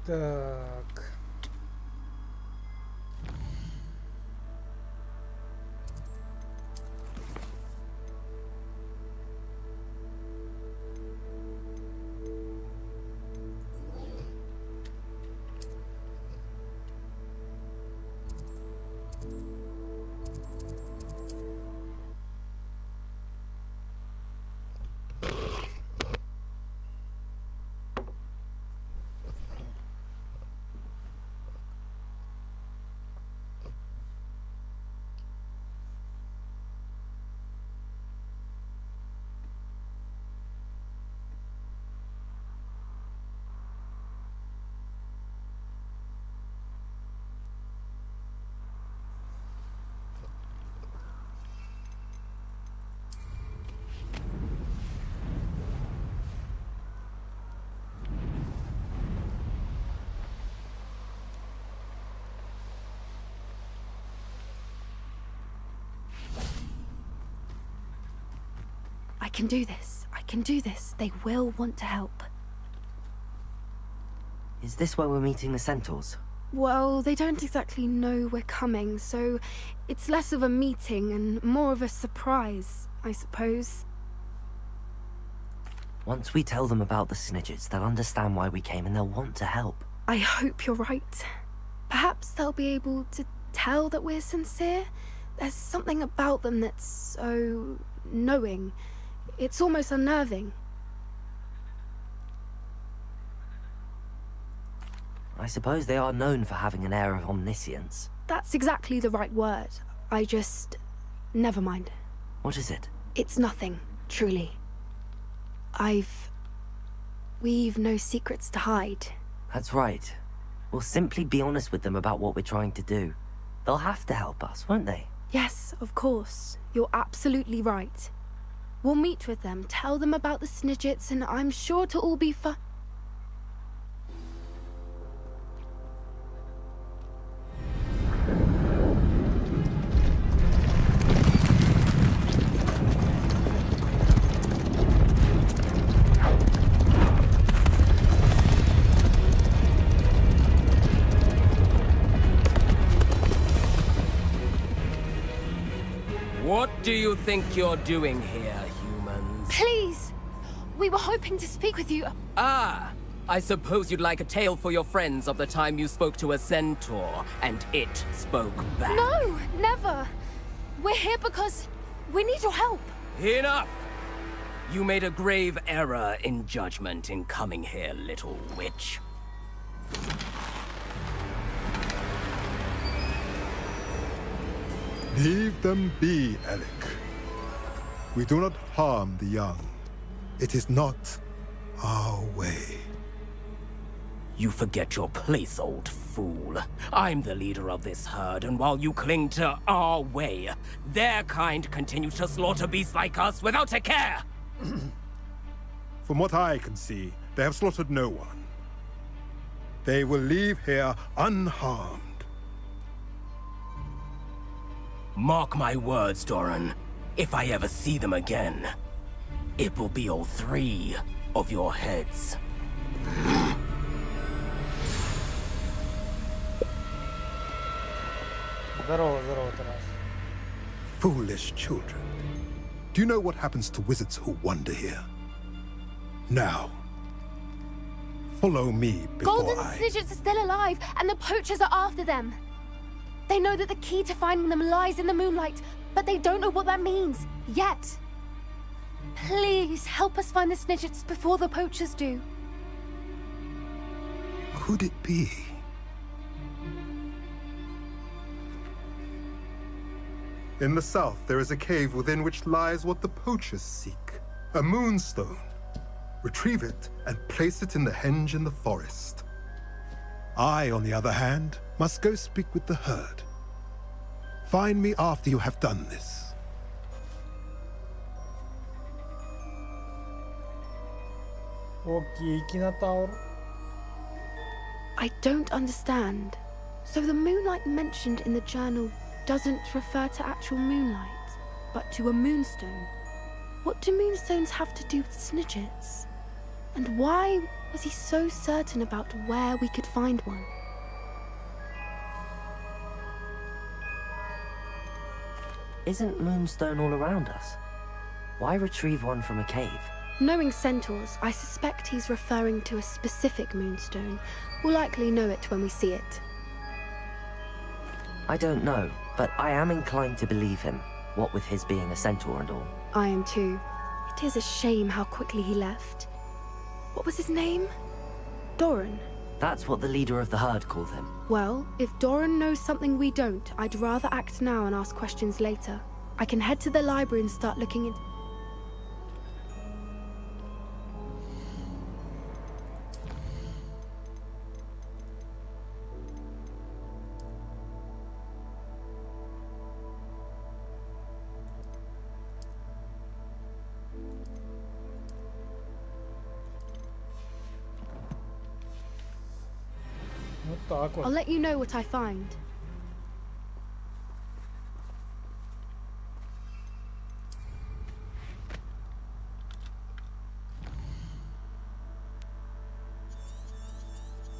Так. I can do this. I can do this. They will want to help. Is this where we're meeting the centaurs? Well, they don't exactly know we're coming, so it's less of a meeting and more of a surprise, I suppose. Once we tell them about the Snidgets, they'll understand why we came and they'll want to help. I hope you're right. Perhaps they'll be able to tell that we're sincere. There's something about them that's so knowing. It's almost unnerving. I suppose they are known for having an air of omniscience. That's exactly the right word. I just... never mind. What is it? It's nothing, truly. We've no secrets to hide. That's right. We'll simply be honest with them about what we're trying to do. They'll have to help us, won't they? Yes, of course. You're absolutely right. We'll meet with them, tell them about the Snidgets, and I'm sure to all be fun. What do you think you're doing here, humans? Please! We were hoping to speak with you. Ah! I suppose you'd like a tale for your friends of the time you spoke to a centaur, and it spoke back. No, never! We're here because we need your help. Enough! You made a grave error in judgment in coming here, little witch. Leave them be, Alec. We do not harm the young. It is not our way. You forget your place, old fool. I'm the leader of this herd, and while you cling to our way, their kind continue to slaughter beasts like us without a care! From what I can see, they have slaughtered no one. They will leave here unharmed. Mark my words, Doran. If I ever see them again, it will be all 3 of your heads. Здорово, здорово, Тарас. Foolish children. Do you know what happens to wizards who wander here? Now, follow me before Golden Snidgets are still alive, and the poachers are after them. They know that the key to finding them lies in the moonlight, but they don't know what that means, yet. Please, help us find the Snidgets before the poachers do. Could it be? In the south, there is a cave within which lies what the poachers seek. A moonstone. Retrieve it and place it in the henge in the forest. I, on the other hand, must go speak with the herd. Find me after you have done this. Окей, Кинотавр. I don't understand. So the moonlight mentioned in the journal doesn't refer to actual moonlight, but to a moonstone. What do moonstones have to do with Snidgets? And why was he so certain about where we could find one? Isn't Moonstone all around us? Why retrieve one from a cave? Knowing centaurs, I suspect he's referring to a specific moonstone. We'll likely know it when we see it. I don't know, but I am inclined to believe him, what with his being a centaur and all. I am too. It is a shame how quickly he left. What was his name? Doran. That's what the leader of the herd called him. Well, if Doran knows something we don't, I'd rather act now and ask questions later. I can head to the library and start looking in. Вот так вот. I'll let you know what I find.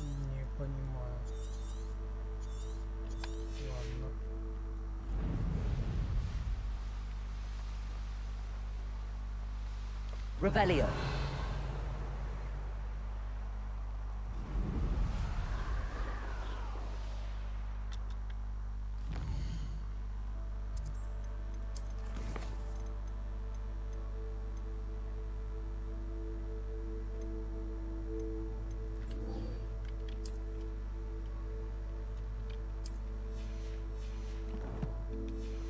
Не понимаю. Ладно. Revelio.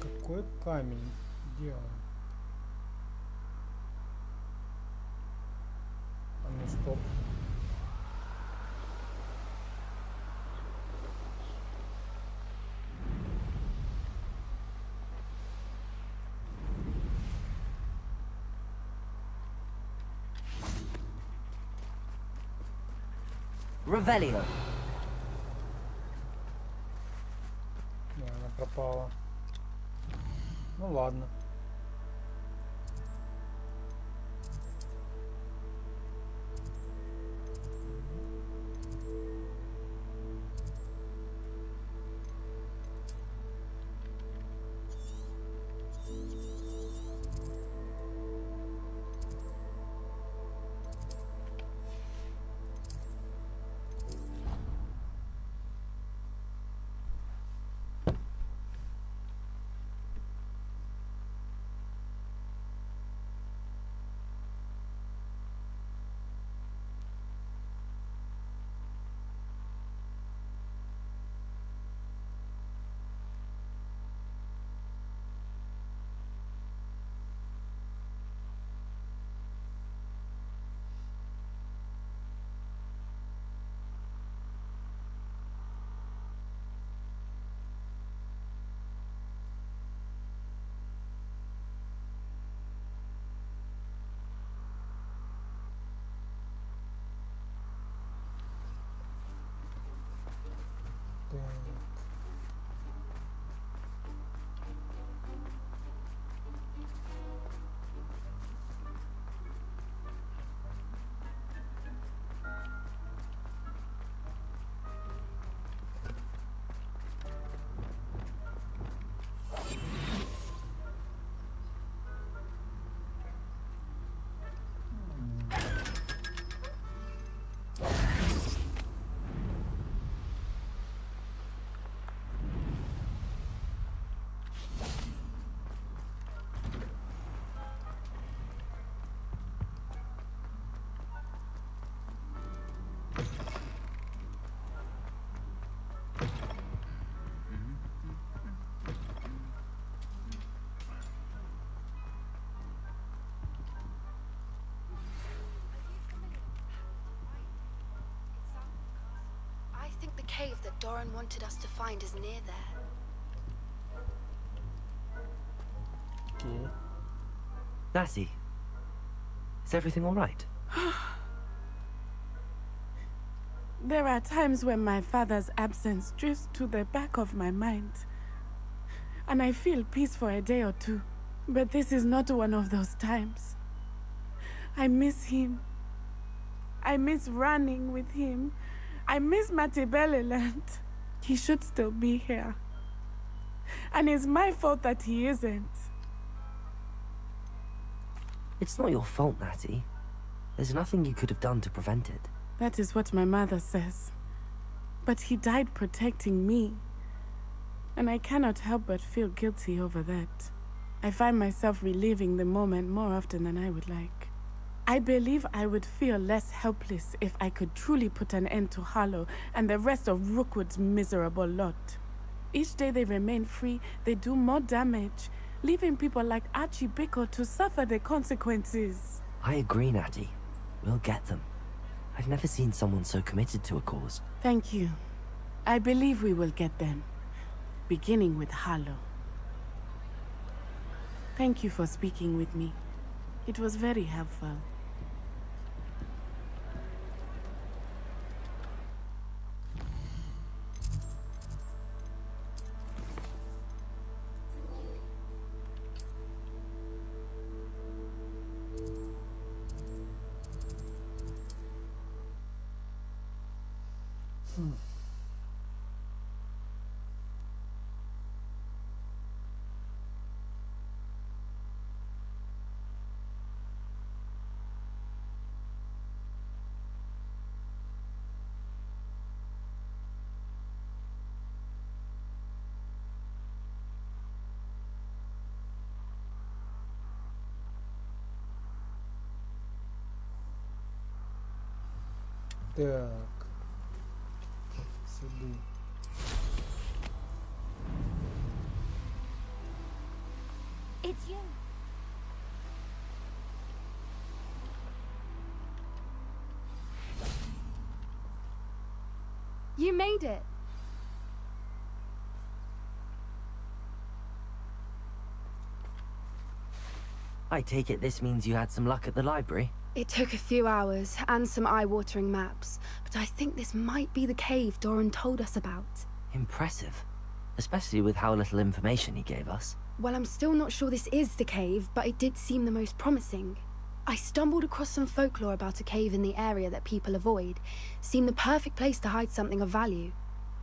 Какой камень? Где он? А ну стоп. Revelio. Не, она пропала. Ну ладно. Так. I think the cave that Doran wanted us to find is near there. Окей. Lassie, is everything all right? There are times when my father's absence drifts to the back of my mind, and I feel peace for a day or two. But this is not one of those times. I miss him. I miss running with him. I miss Matebeleland. He should still be here. And it's my fault that he isn't. It's not your fault, Natty. There's nothing you could have done to prevent it. That is what my mother says. But he died protecting me. And I cannot help but feel guilty over that. I find myself reliving the moment more often than I would like. I believe I would feel less helpless if I could truly put an end to Harlow and the rest of Rookwood's miserable lot. Each day they remain free, they do more damage, leaving people like Archie Bickle to suffer the consequences. I agree, Natty. We'll get them. I've never seen someone so committed to a cause. Thank you. I believe we will get them, beginning with Harlow. Thank you for speaking with me. It was very helpful. Так. Сюда. It's you. You made it. I take it this means you had some luck at the library? It took a few hours and some eye-watering maps, but I think this might be the cave Doran told us about. Impressive. Especially with how little information he gave us. Well, I'm still not sure this is the cave, but it did seem the most promising. I stumbled across some folklore about a cave in the area that people avoid. Seemed the perfect place to hide something of value.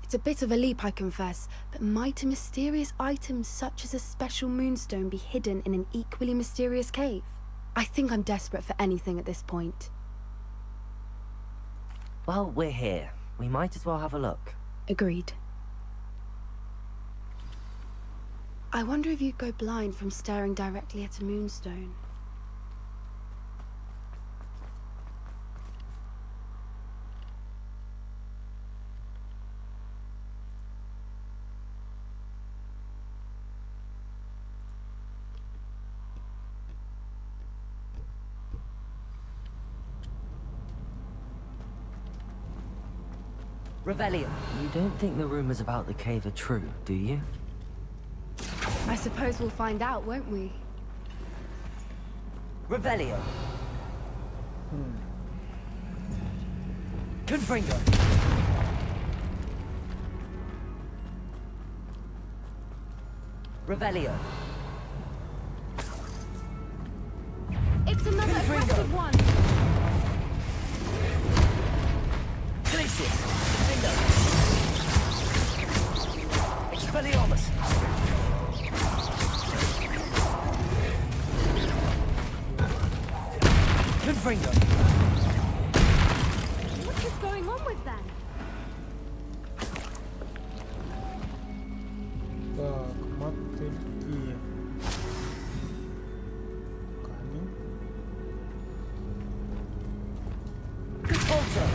It's a bit of a leap, I confess, but might a mysterious item such as a special moonstone be hidden in an equally mysterious cave? I think I'm desperate for anything at this point. Well, we're here. We might as well have a look. Agreed. I wonder if you'd go blind from staring directly at a moonstone. Revelio. You don't think the rumors about the cave are true, do you? I suppose we'll find out, won't we? Revelio. Confringo. Revelio. It's another aggressive one! Glacius. Confringo. Expelliarmus. Confringo. What is going on with them? Так, мотыльки. Камень. Repulsor.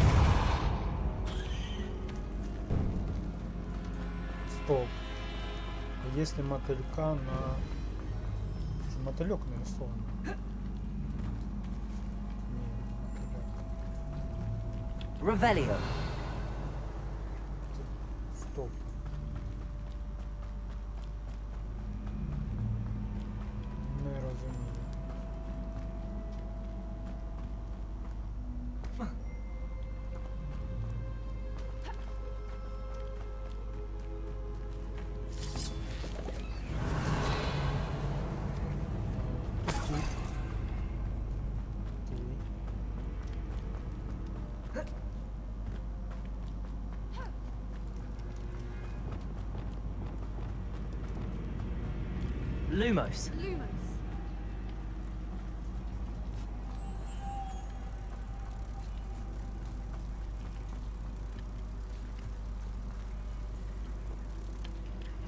Стоп. Если мотылька на... Мотылек нарисован. Revelio. Стоп. Не розумію. Окей. Lumos.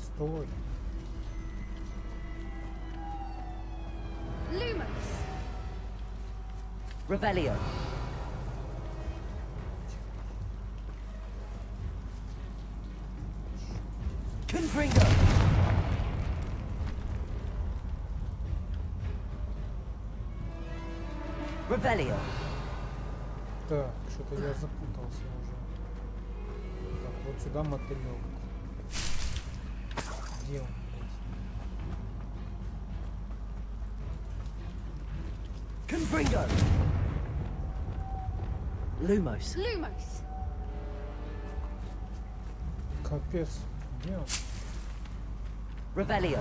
Стой. Revelio. Confringo. Revelio. Так, что-то я запутался уже. Так, вот сюда мотылек. Где он, блядь? Confringo. Lumos. Капец. Где он? Revelio.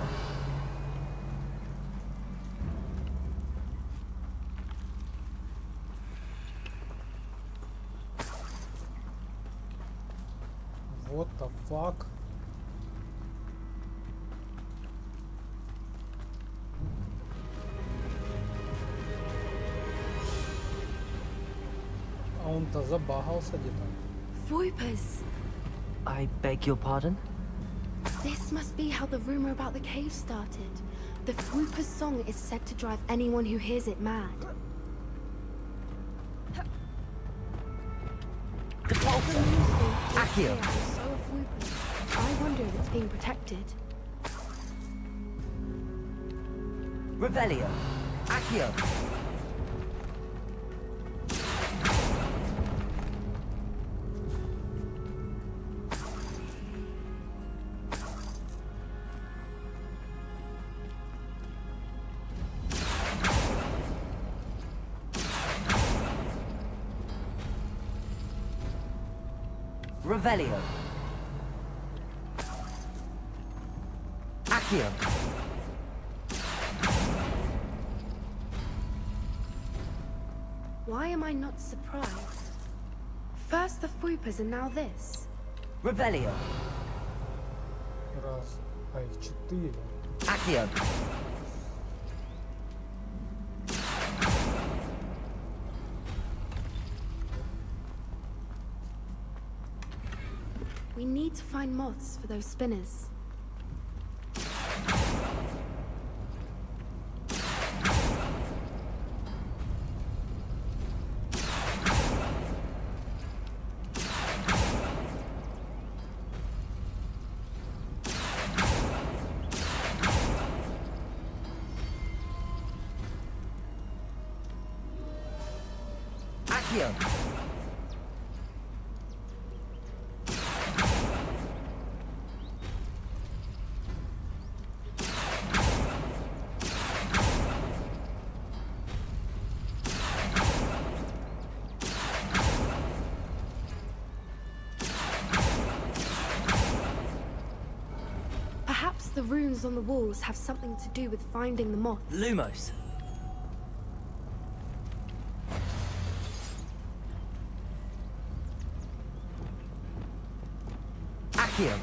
What the fuck? А он-то забагался где-то. Voipers. I beg your pardon? This must be how the rumor about the cave started. The Voipers song is said to drive anyone who hears it mad. The Pulsar. Accio. So of Voipers. I wonder if it's being protected. Revelio. Accio. Revelio. Accio. Why am I not surprised? First the Voipers and now this. Revelio. Раз. А их 4. Accio. We need to find moths for those spinners. Accio. Perhaps the runes on the walls have something to do with finding the moths. Lumos. Accio.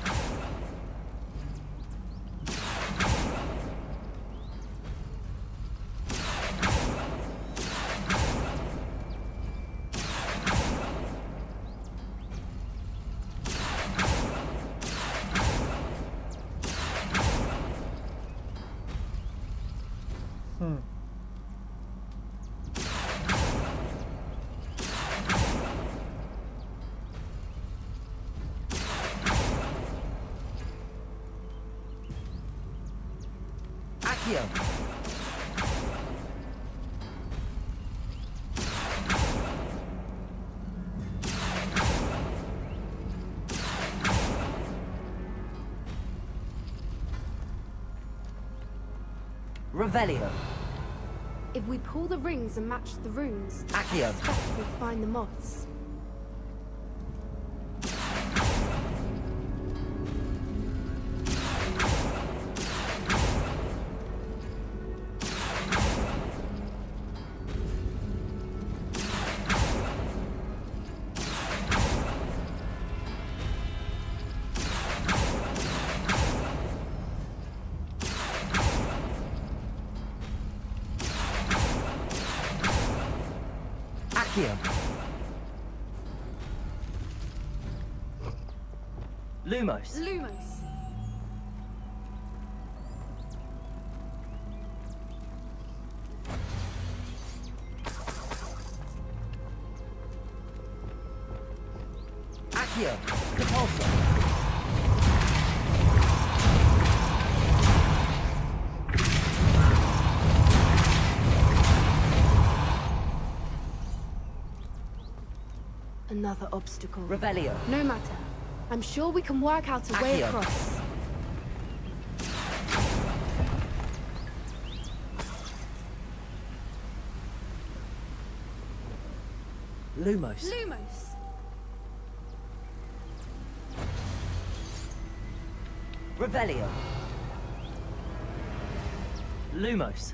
Accio. Revelio. If we pull the rings and match the runes, Accio. I expect we'll find the moths. Accio. Lumos. Lumos. Accio. Depulso. Another obstacle. Revelio. No matter. I'm sure we can work out a way Accio. across. Lumos. Lumos. Revelio. Lumos.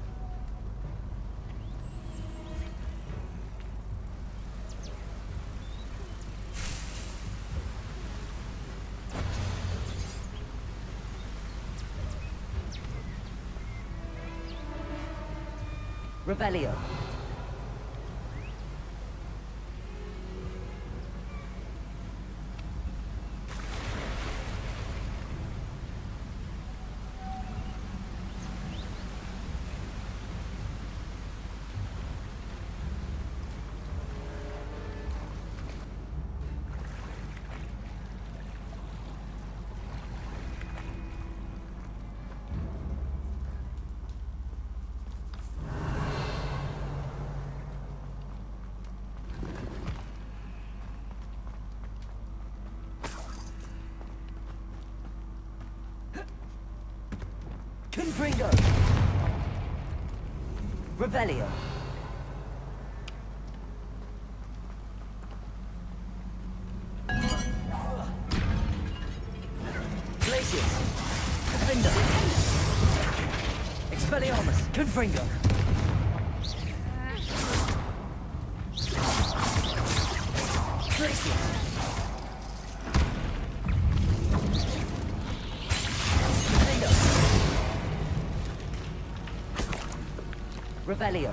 Revelio. Confringo. Revelio. Glacius. Defender. Expelliarmus. Confringo. Glacius. Defender. Revelio.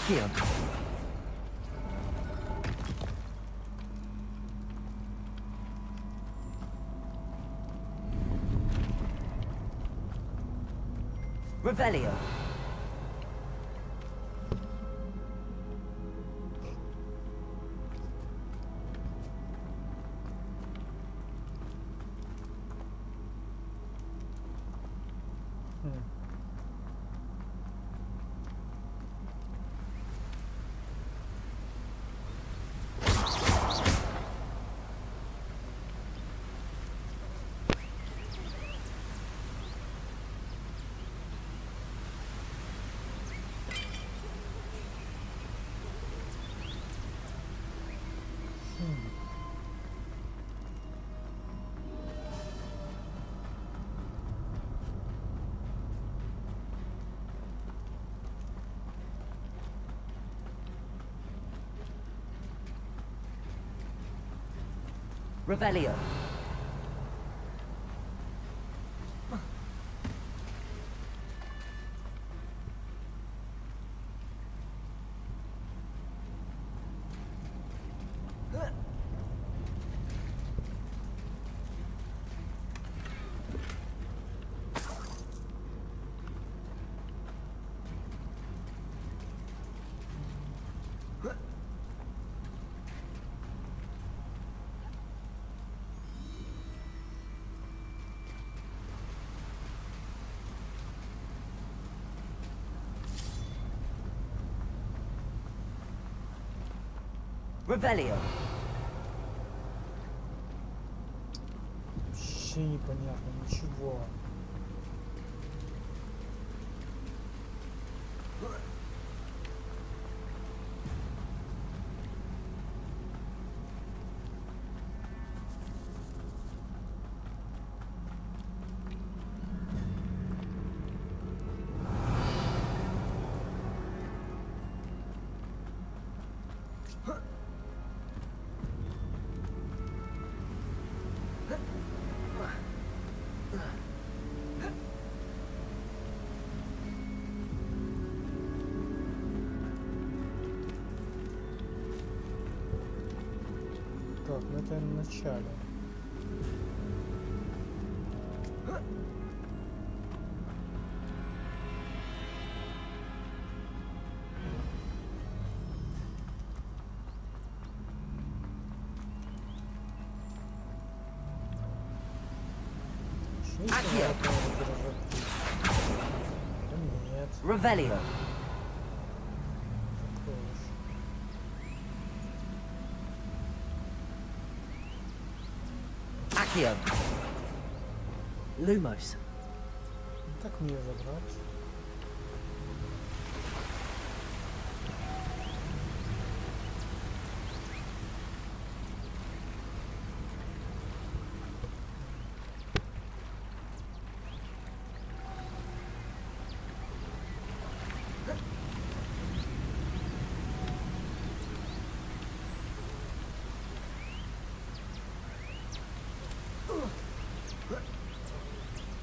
Accio. Revelio. Revelio. Revelio. Вообще непонятно, ничего. Так, ну это на начале. Что Акио. это держать? Да нет, Revelio. такое уж. Accio. Lumos. Как мне ее забрать?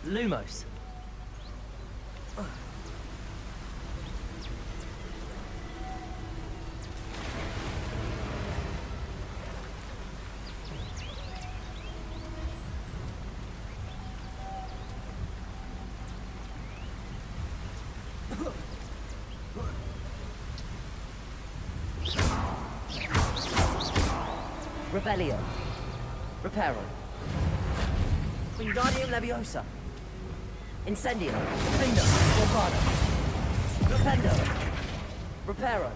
Lumos. Revelio. Reparo. Wingardium Leviosa. Incendio. Findo. Bombado. Rependo. Reparo.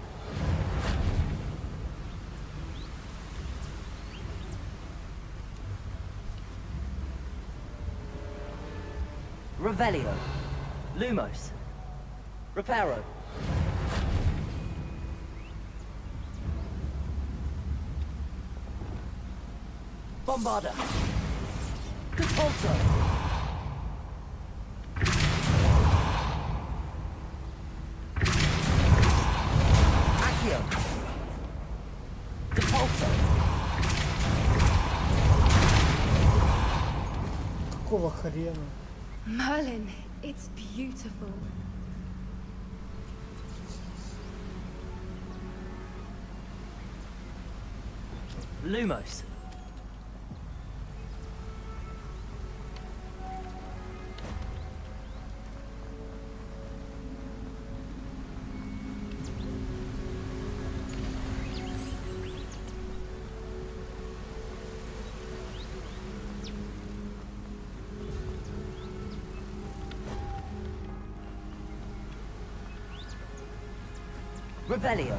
Revelio. Lumos. Reparo. Bombarda. Compulso. Accio. Compulso. Какого хрена? Merlin, it's beautiful. Lumos. Revelio.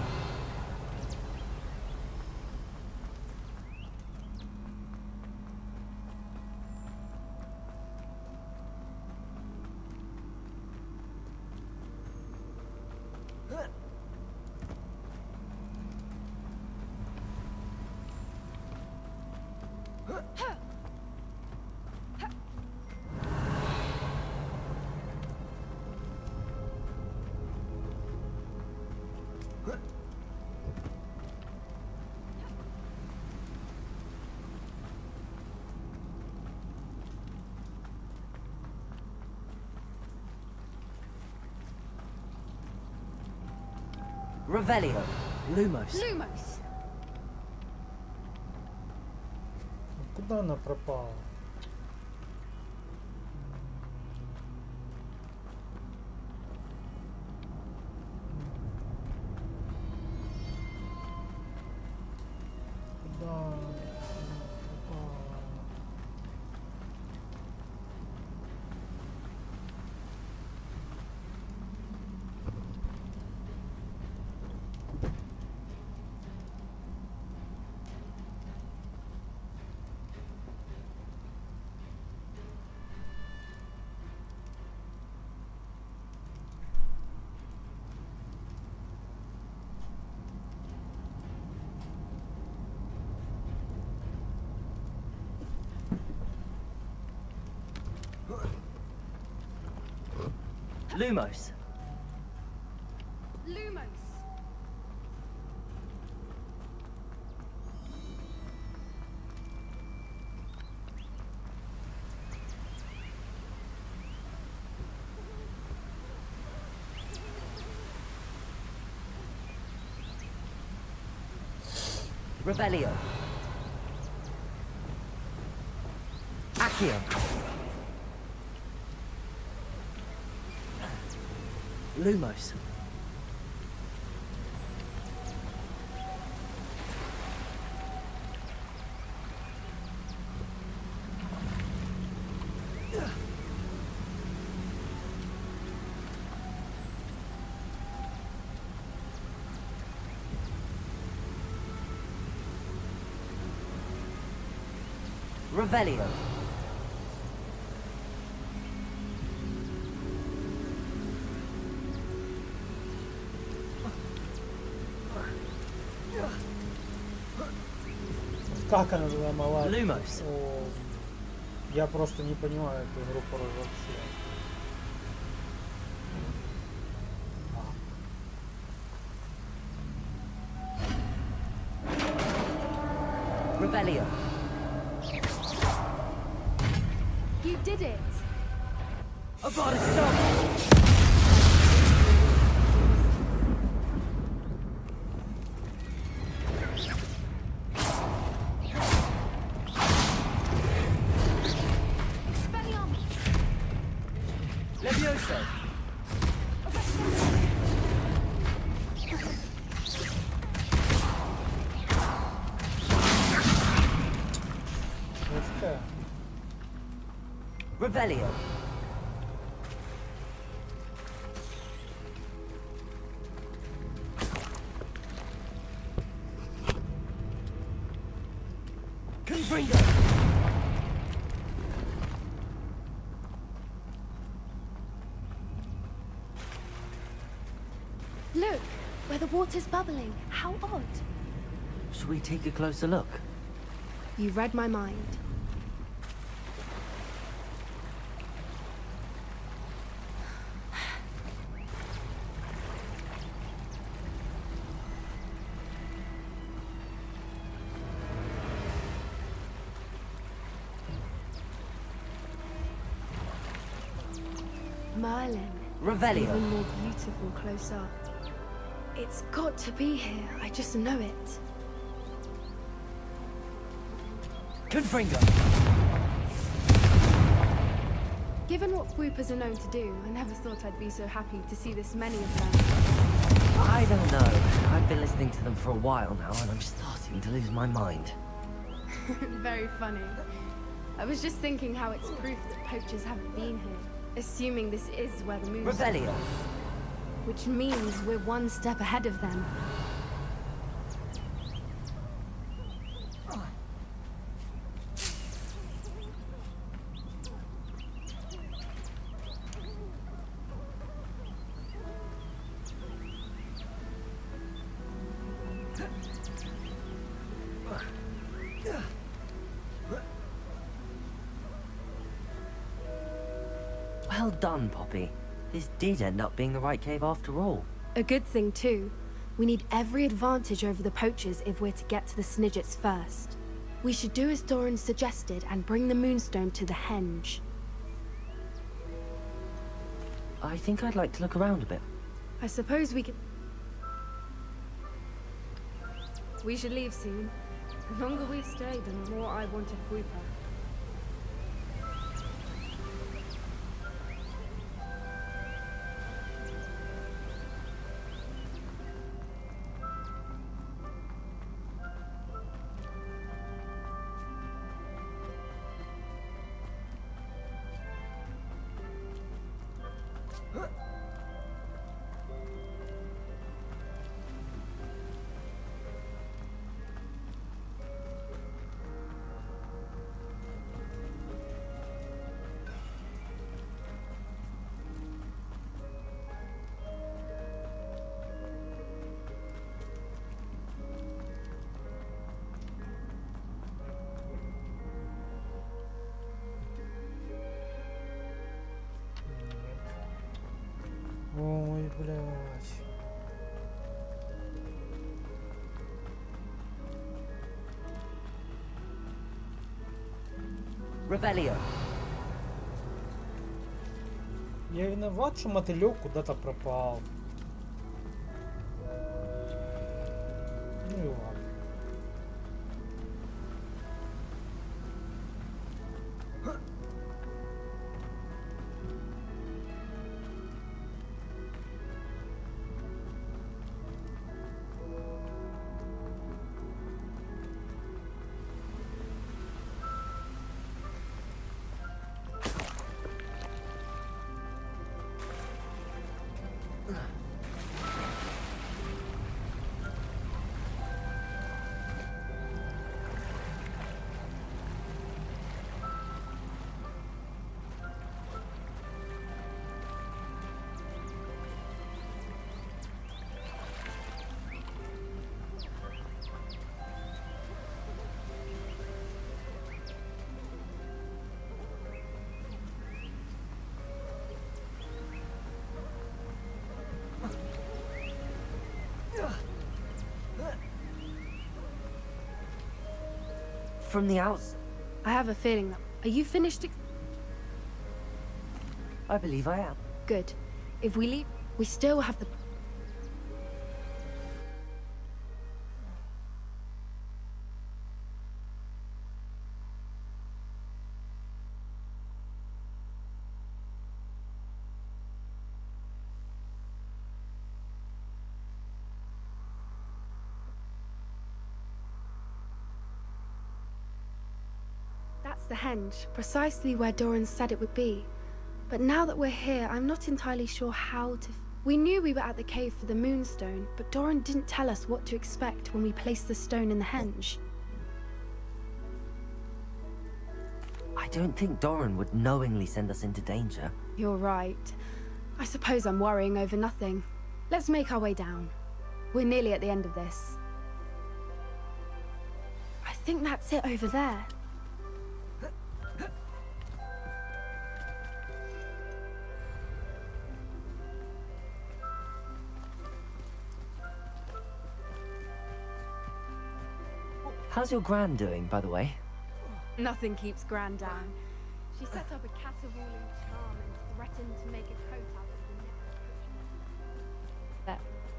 Revelio. Lumos. Lumos. Куда она пропала? Куда она пропала? Lumos. Lumos. Revelio. Accio. Lumos. Revelio. Как она взломала? Lumos. О, я просто не понимаю эту игру порой вообще. Revelio. You did it. I've got to stop. Expelliarmus. Levioso. Жестко. Revelio. Confringo. Look, where the water's bubbling. How odd. Should we take a closer look? You read my mind. Merlin. Revelio. Even more beautiful close up. It's got to be here. I just know it. Confringo. Given what swoopers are known to do, I never thought I'd be so happy to see this many of them. I don't know. I've been listening to them for a while now, and I'm starting to lose my mind. Very funny. I was just thinking how it's proof that poachers haven't been here. Assuming this is where the moon Revelio. is. Which means we're one step ahead of them. Well done, Poppy. This did end up being the right cave after all. A good thing, too. We need every advantage over the poachers if we're to get to the Snidgets first. We should do as Doran suggested and bring the Moonstone to the Henge. I think I'd like to look around a bit. I suppose we could... We should leave soon. The longer we stay, the more I want a Fwooper. Ой, блядь. Revelio. Я виноват, что мотылек куда-то пропал. Ну и ладно. From the outs, I have a feeling that. Are you finished? I believe I am. Good. If we leave, we still have the. That's the henge, precisely where Doran said it would be. But now that we're here, I'm not entirely sure how to. We knew we were at the cave for the moonstone, but Doran didn't tell us what to expect when we placed the stone in the henge. I don't think Doran would knowingly send us into danger. You're right. I suppose I'm worrying over nothing. Let's make our way down. We're nearly at the end of this. I think that's it over there. How's your gran doing, by the way? Nothing keeps Gran down. She set up a caterwauling charm and threatened to make a coat out of the necklace.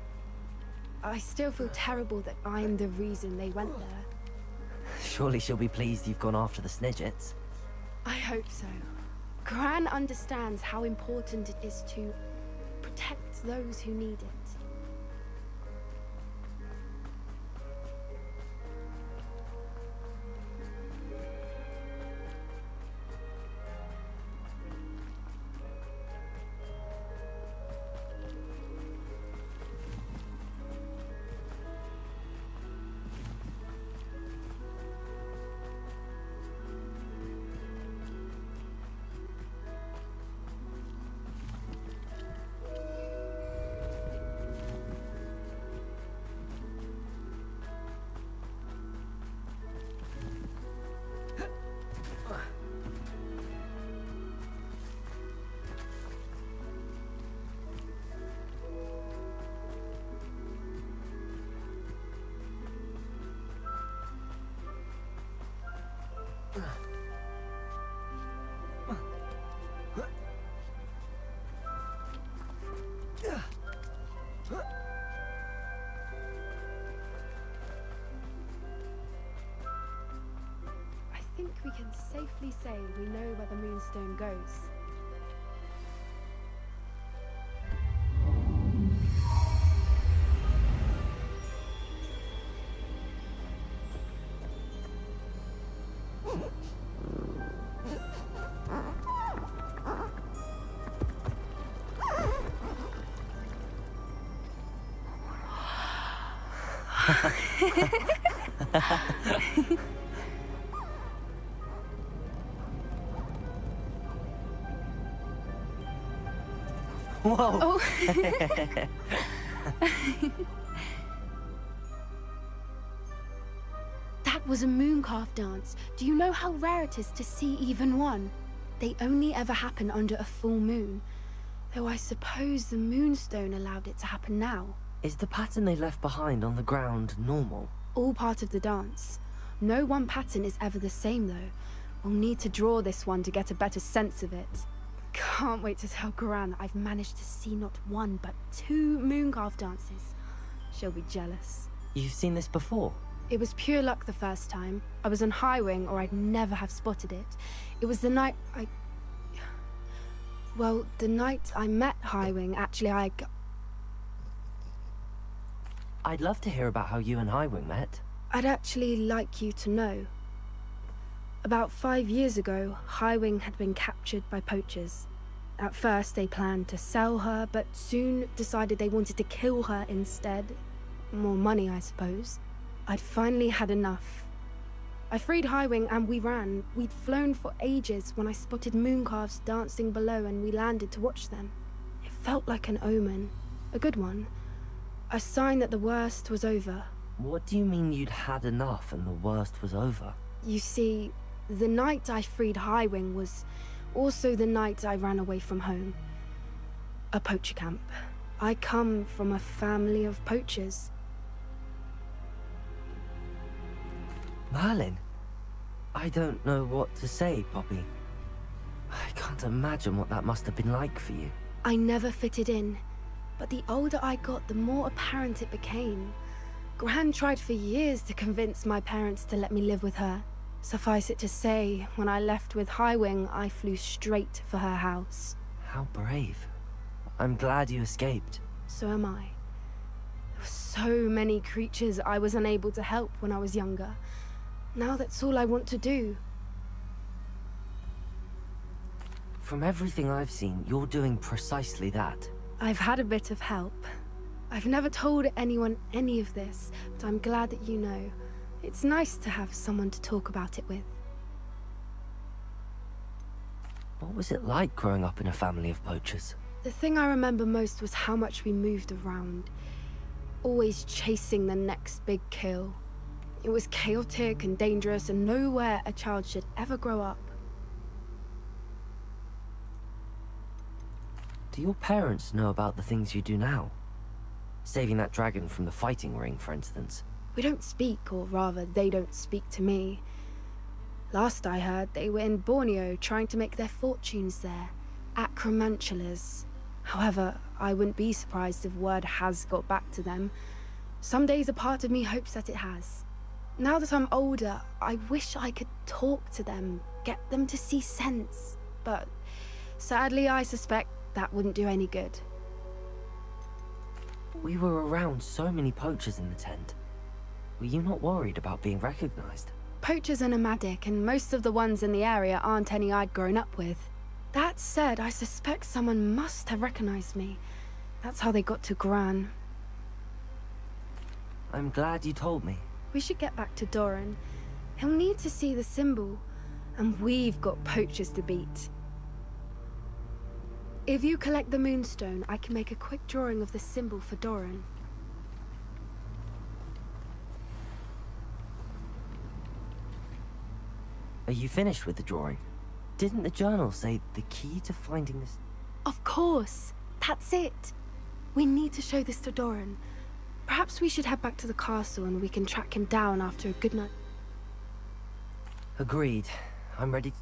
I still feel terrible that I'm the reason they went there. Surely she'll be pleased you've gone after the Snidgets. I hope so. Gran understands how important it is to protect those who need it. I think we can safely say we know where the moonstone goes. Whoa! Oh. That was a mooncalf dance. Do you know how rare it is to see even one? They only ever happen under a full moon. Though I suppose the Moonstone allowed it to happen now. Is the pattern they left behind on the ground normal? All part of the dance. No one pattern is ever the same, though. We'll need to draw this one to get a better sense of it. Can't wait to tell Gran that I've managed to see not one, but 2 Mooncarve dances. She'll be jealous. You've seen this before? It was pure luck the first time. I was on Highwing, or I'd never have spotted it. It was the night Well, the night I met Highwing, actually, I'd love to hear about how you and Highwing met. I'd actually like you to know. About 5 years ago, Highwing had been captured by poachers. At first, they planned to sell her, but soon decided they wanted to kill her instead. More money, I suppose. I'd finally had enough. I freed Highwing and we ran. We'd flown for ages when I spotted Mooncarves dancing below and we landed to watch them. It felt like an omen. A good one. A sign that the worst was over. What do you mean you'd had enough and the worst was over? You see, the night I freed Highwing was also the night I ran away from home. A poacher camp. I come from a family of poachers. Merlin? I don't know what to say, Poppy. I can't imagine what that must have been like for you. I never fitted in, but the older I got, the more apparent it became. Gran tried for years to convince my parents to let me live with her. Suffice it to say, when I left with Highwing, I flew straight for her house. How brave. I'm glad you escaped. So am I. There were so many creatures I was unable to help when I was younger. Now that's all I want to do. From everything I've seen, you're doing precisely that. I've had a bit of help. I've never told anyone any of this, but I'm glad that you know. It's nice to have someone to talk about it with. What was it like growing up in a family of poachers? The thing I remember most was how much we moved around. Always chasing the next big kill. It was chaotic and dangerous and nowhere a child should ever grow up. Do your parents know about the things you do now? Saving that dragon from the fighting ring, for instance. We don't speak, or rather, they don't speak to me. Last I heard, they were in Borneo trying to make their fortunes there. Acromantulas. However, I wouldn't be surprised if word has got back to them. Some days a part of me hopes that it has. Now that I'm older, I wish I could talk to them, get them to see sense. But sadly, I suspect that wouldn't do any good. We were around so many poachers in the tent. Were you not worried about being recognized? Poachers are nomadic, and most of the ones in the area aren't any I'd grown up with. That said, I suspect someone must have recognized me. That's how they got to Gran. I'm glad you told me. We should get back to Doran. He'll need to see the symbol, and we've got poachers to beat. If you collect the Moonstone, I can make a quick drawing of the symbol for Doran. Are you finished with the drawing? Didn't the journal say the key to finding this? Of course! That's it! We need to show this to Doran. Perhaps we should head back to the castle and we can track him down after a good night. Agreed. I'm ready.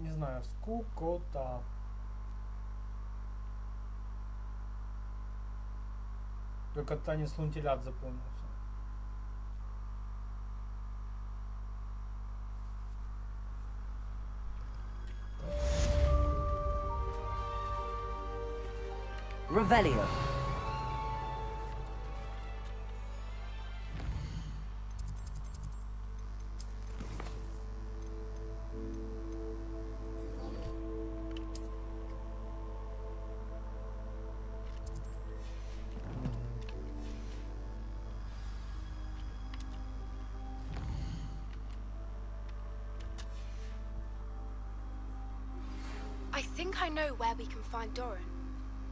Не знаю, скукота. Только танец лунтилят запомнился. Revelio. think I know where we can find Doran.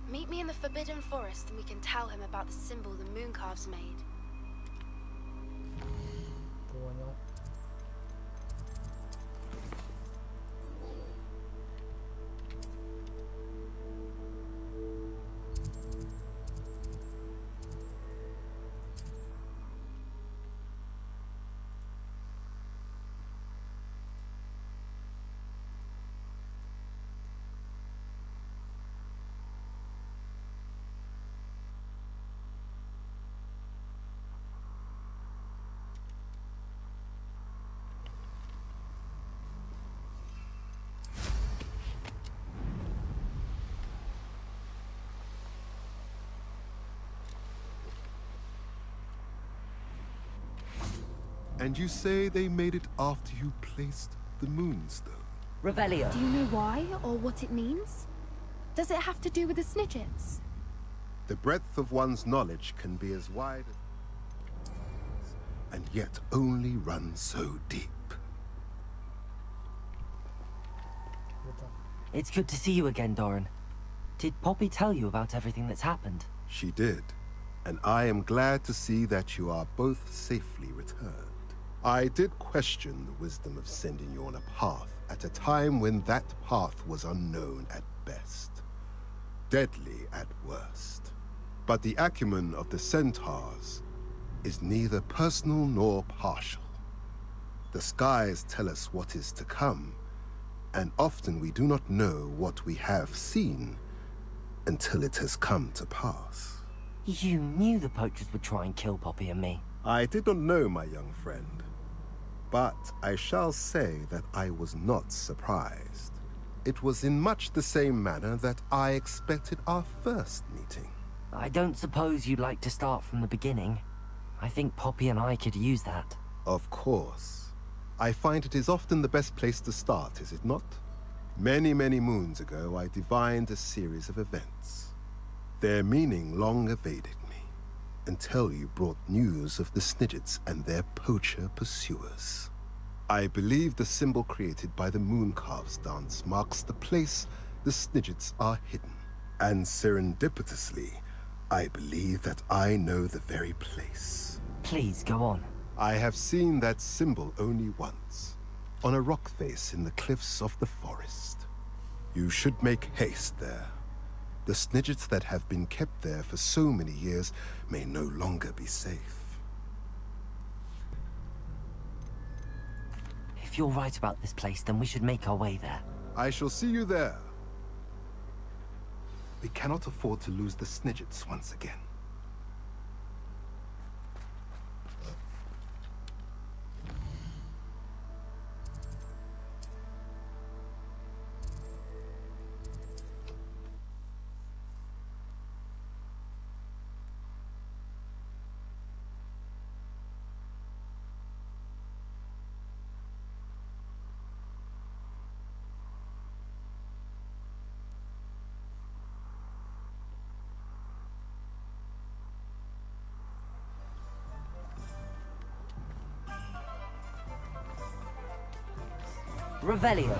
Meet me in the Forbidden Forest and we can tell him about the symbol the Mooncalves made. Понял. And you say they made it after you placed the Moonstone? Revelio. Do you know why or what it means? Does it have to do with the Snidgets? The breadth of one's knowledge can be as wide and yet only run so deep. Круто. It's good to see you again, Doran. Did Poppy tell you about everything that's happened? She did, and I am glad to see that you are both safely returned. I did question the wisdom of sending you on a path at a time when that path was unknown at best, deadly at worst. But the acumen of the centaurs is neither personal nor partial. The skies tell us what is to come, and often we do not know what we have seen until it has come to pass. You knew the poachers would try and kill Poppy and me. I did not know, my young friend, but I shall say that I was not surprised. It was in much the same manner that I expected our first meeting. I don't suppose you'd like to start from the beginning. I think Poppy and I could use that. Of course. I find it is often the best place to start, is it not? Many, many moons ago, I divined a series of events. Their meaning long evaded me, until you brought news of the Snidgets and their poacher pursuers. I believe the symbol created by the Mooncalves dance marks the place the Snidgets are hidden. And serendipitously, I believe that I know the very place. Please, go on. I have seen that symbol only once, on a rock face in the cliffs of the forest. You should make haste there. The Snidgets that have been kept there for so many years may no longer be safe. If you're right about this place, then we should make our way there. I shall see you there. We cannot afford to lose the Snidgets once again. Revelio.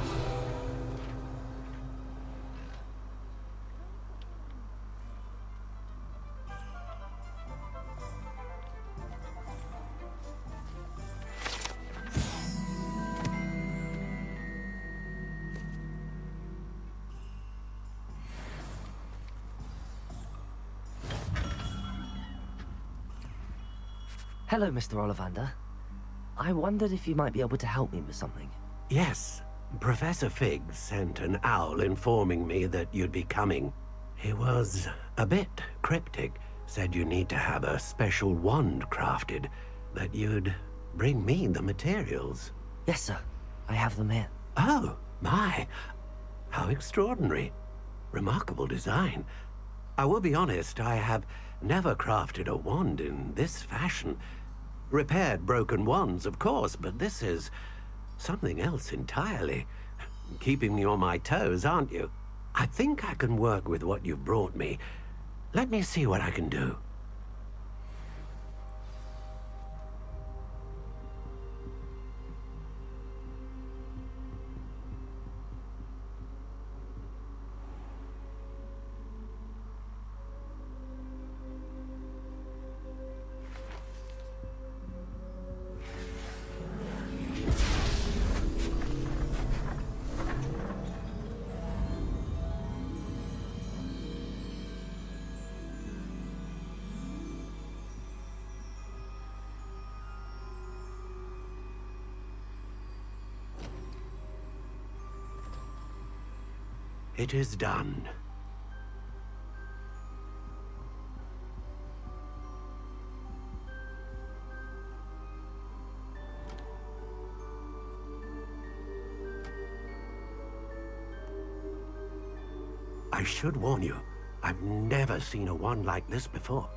Hello, Mr. Ollivander. I wondered if you might be able to help me with something. Yes, Professor Fig sent an owl informing me that you'd be coming. He was a bit cryptic, said you need to have a special wand crafted, that you'd bring me the materials. Yes, sir. I have them here. Oh, my. How extraordinary. Remarkable design. I will be honest, I have never crafted a wand in this fashion. Repaired broken wands, of course, but this is something else entirely. Keeping me on my toes, aren't you? I think I can work with what you've brought me. Let me see what I can do. It is done. I should warn you, I've never seen a wand like this before.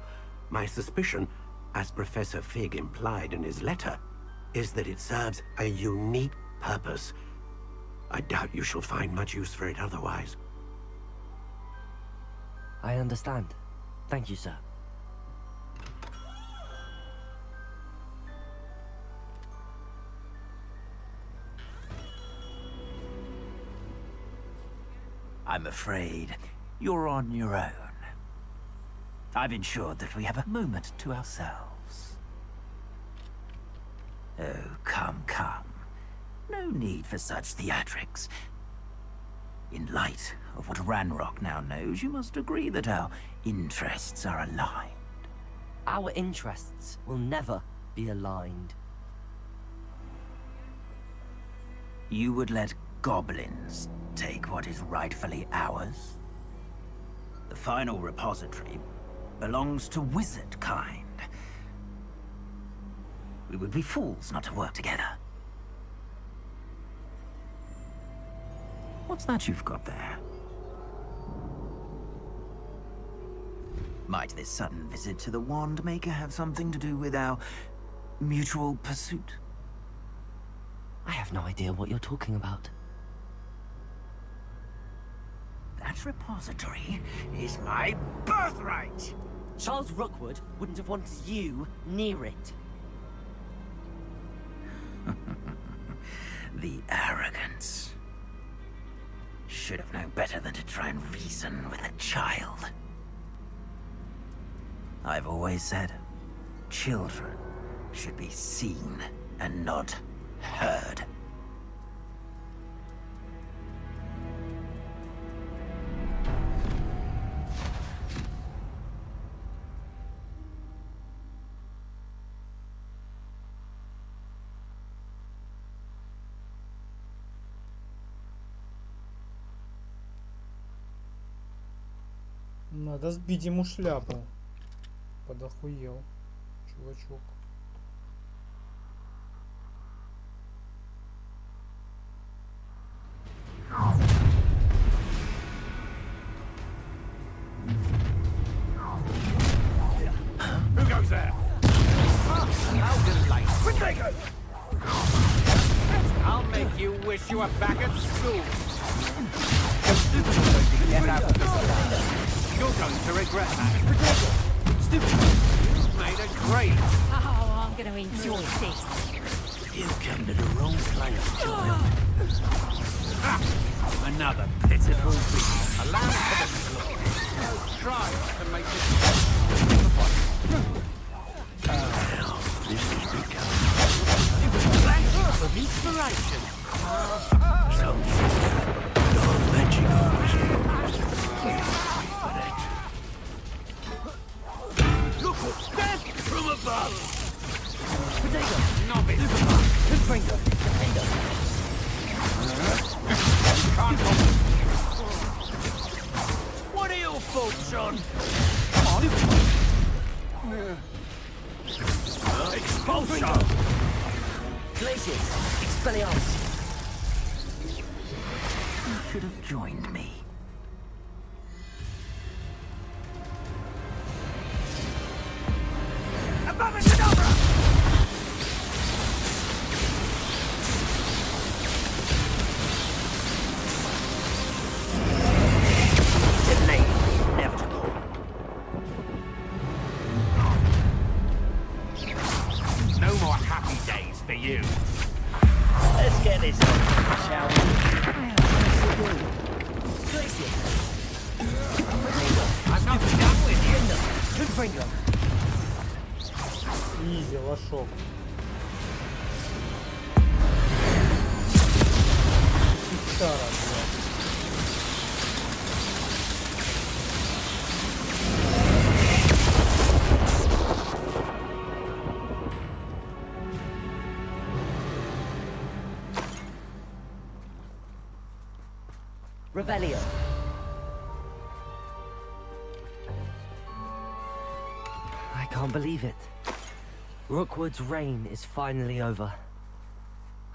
My suspicion, as Professor Fig implied in his letter, is that it serves a unique purpose. I doubt you shall find much use for it otherwise. I understand. Thank you, sir. I'm afraid you're on your own. I've ensured that we have a moment to ourselves. Oh, come, come. No need for such theatrics. In light of what Ranrock now knows, you must agree that our interests are aligned. Our interests will never be aligned. You would let goblins take what is rightfully ours? The final repository belongs to wizard kind. We would be fools not to work together. What's that you've got there? Might this sudden visit to the Wand Maker have something to do with our mutual pursuit? I have no idea what you're talking about. That repository is my birthright! Charles Rookwood wouldn't have wanted you near it. The arrogance. Should have known better than to try and reason with a child. I've always said, children should be seen and not heard. Надо сбить ему шляпу. Подохуел, чувачок. Who goes there? I'll make you wish you were back at school. Get out of this. You're going to regret that. You've made a great. Oh, I'm going to enjoy this. You've come to the wrong place, child. Another pitiful beast. A lamb for the slaughter. Try to make it. Now, this has become Thanks for the inspiration. something non-magical. Look what's death from above. Potato! Novice. Finger! Defender! Can't hold. What are your thoughts on? Expulsion! Glacius! Expelliarmus! You should have joined me. Delay inevitable. No more happy days for you. Let's get this on, shall we? Glacius! Potato! I'm not done with you. Finger! Изи, лошок. Пиктара, блядь. Revelio. can't believe it. Rookwood's reign is finally over.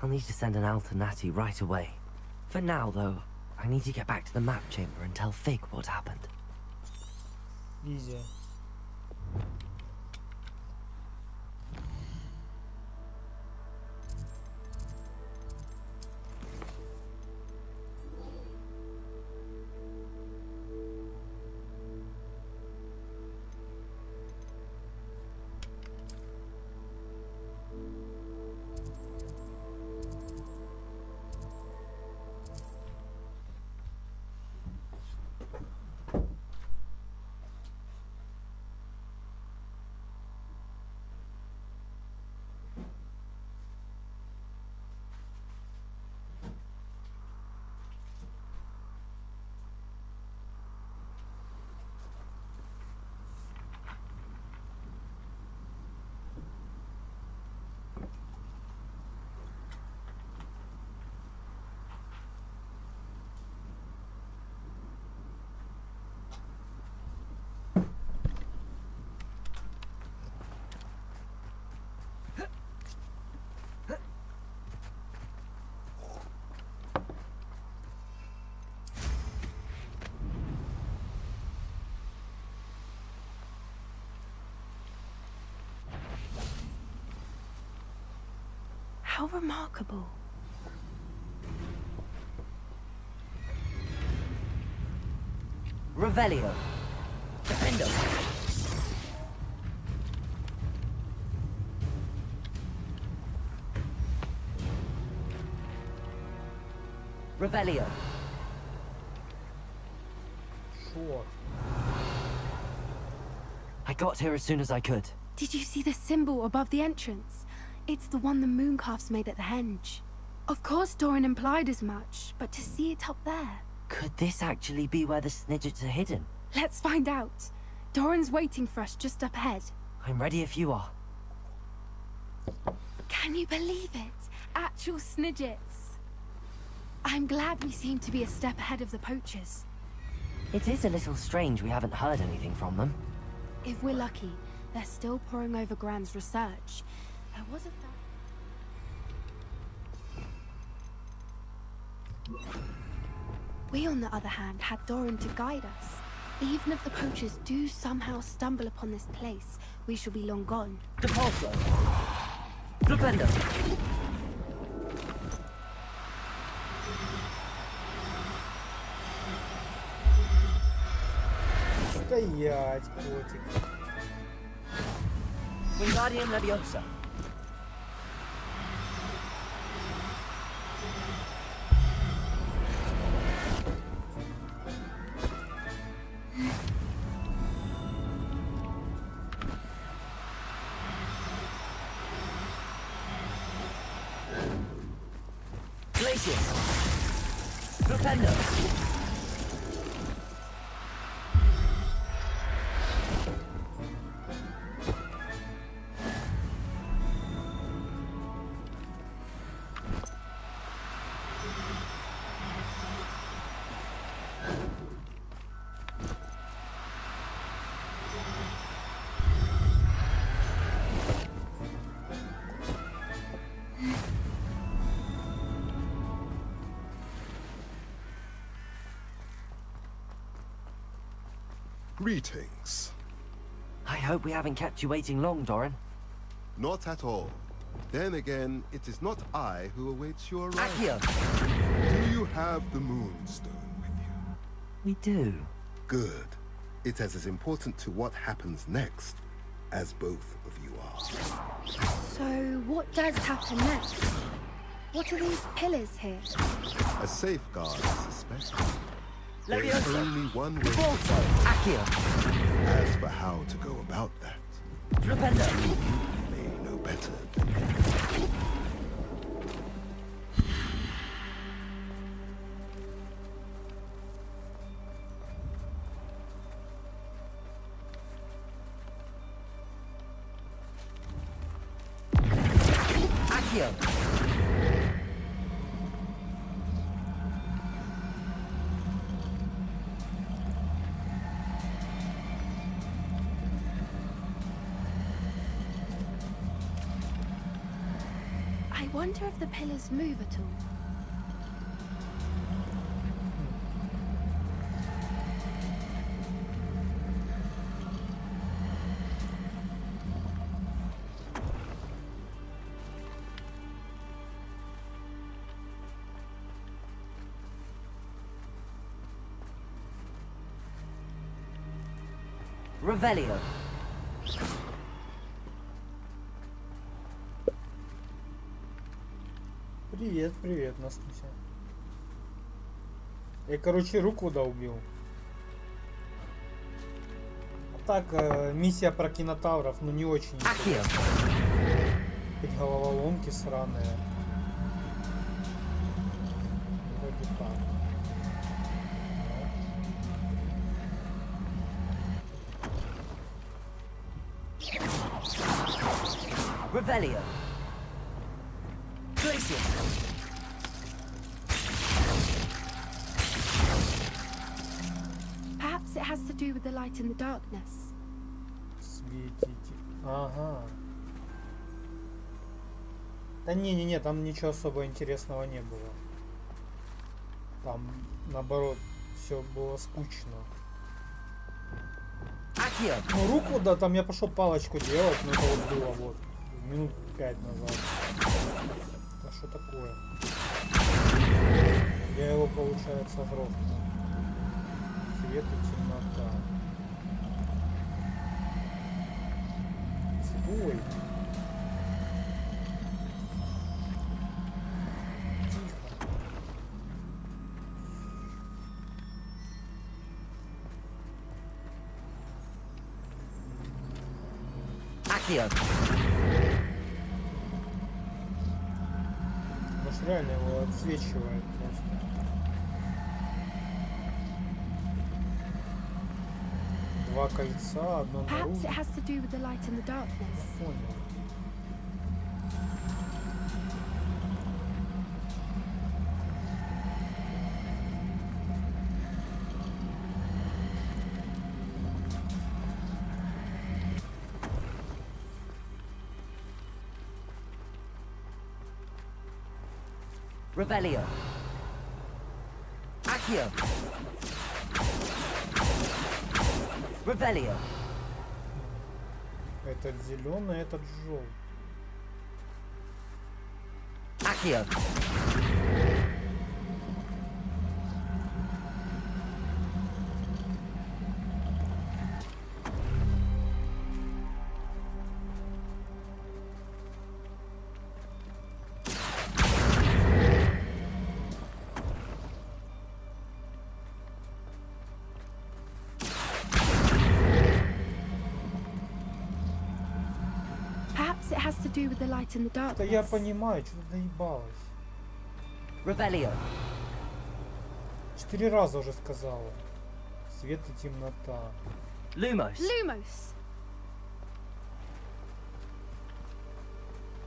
I'll need to send an Alternati right away. For now, though, I need to get back to the map chamber and tell Fig what happened. Easy. How remarkable. Revelio. Defendo. Revelio. Sure. I got here as soon as I could. Did you see the symbol above the entrance? It's the one the mooncalfs made at the henge. Of course Doran implied as much, but to see it up there... Could this actually be where the Snidgets are hidden? Let's find out. Doran's waiting for us just up ahead. I'm ready if you are. Can you believe it? Actual Snidgets. I'm glad we seem to be a step ahead of the poachers. It is a little strange we haven't heard anything from them. If we're lucky, they're still poring over Gran's research. There was a We, on the other hand, had Doran to guide us. Even if the poachers do somehow stumble upon this place, we shall be long gone. Depulso. Flipendo. Стоять, котик. Wingardium Leviosa. Glacius. Flipendo. Greetings. I hope we haven't kept you waiting long, Doran. Not at all. Then again, it is not I who awaits your arrival. Accio. Do you have the Moonstone with you? We do. Good. It is as important to what happens next as both of you are. So, what does happen next? What are these pillars here? A safeguard, I suspect. There is Leviosa. only one way. Also, Accio. As for how to go about that, Flipendo. you may know better than me. Accio. wonder if the pillars move at all. Revelio. Привет, привет, Настуся. Я, короче, руку долбил. А так, миссия про кинотавров, ну не очень Акио. интересная. Хоть головоломки сраные. Вроде так. Revelio. Glacier. Perhaps it has to do with the light in the darkness. Светите. Ага. Да не-не-не, там ничего особо интересного не было. Там, наоборот, все было скучно. Акио. Ну, руку, да, там я пошел палочку делать, но это вот было вот минут 5 назад. Да что такое? Я его, получается, грохнул. Свет и темнота. Стой! Тихо. Акио. Может, реально его отсвечивает просто. Два кольца, одно Perhaps наружу. it has to do with the light in the darkness. Понял. Revelio. Accio. Revelio. Этот зеленый, этот желтый. Accio. Perhaps it has to do with the light in the Да darkness. я понимаю, что-то доебалось. Revelio. 4 раза уже сказала. Свет и темнота. Lumos. Lumos.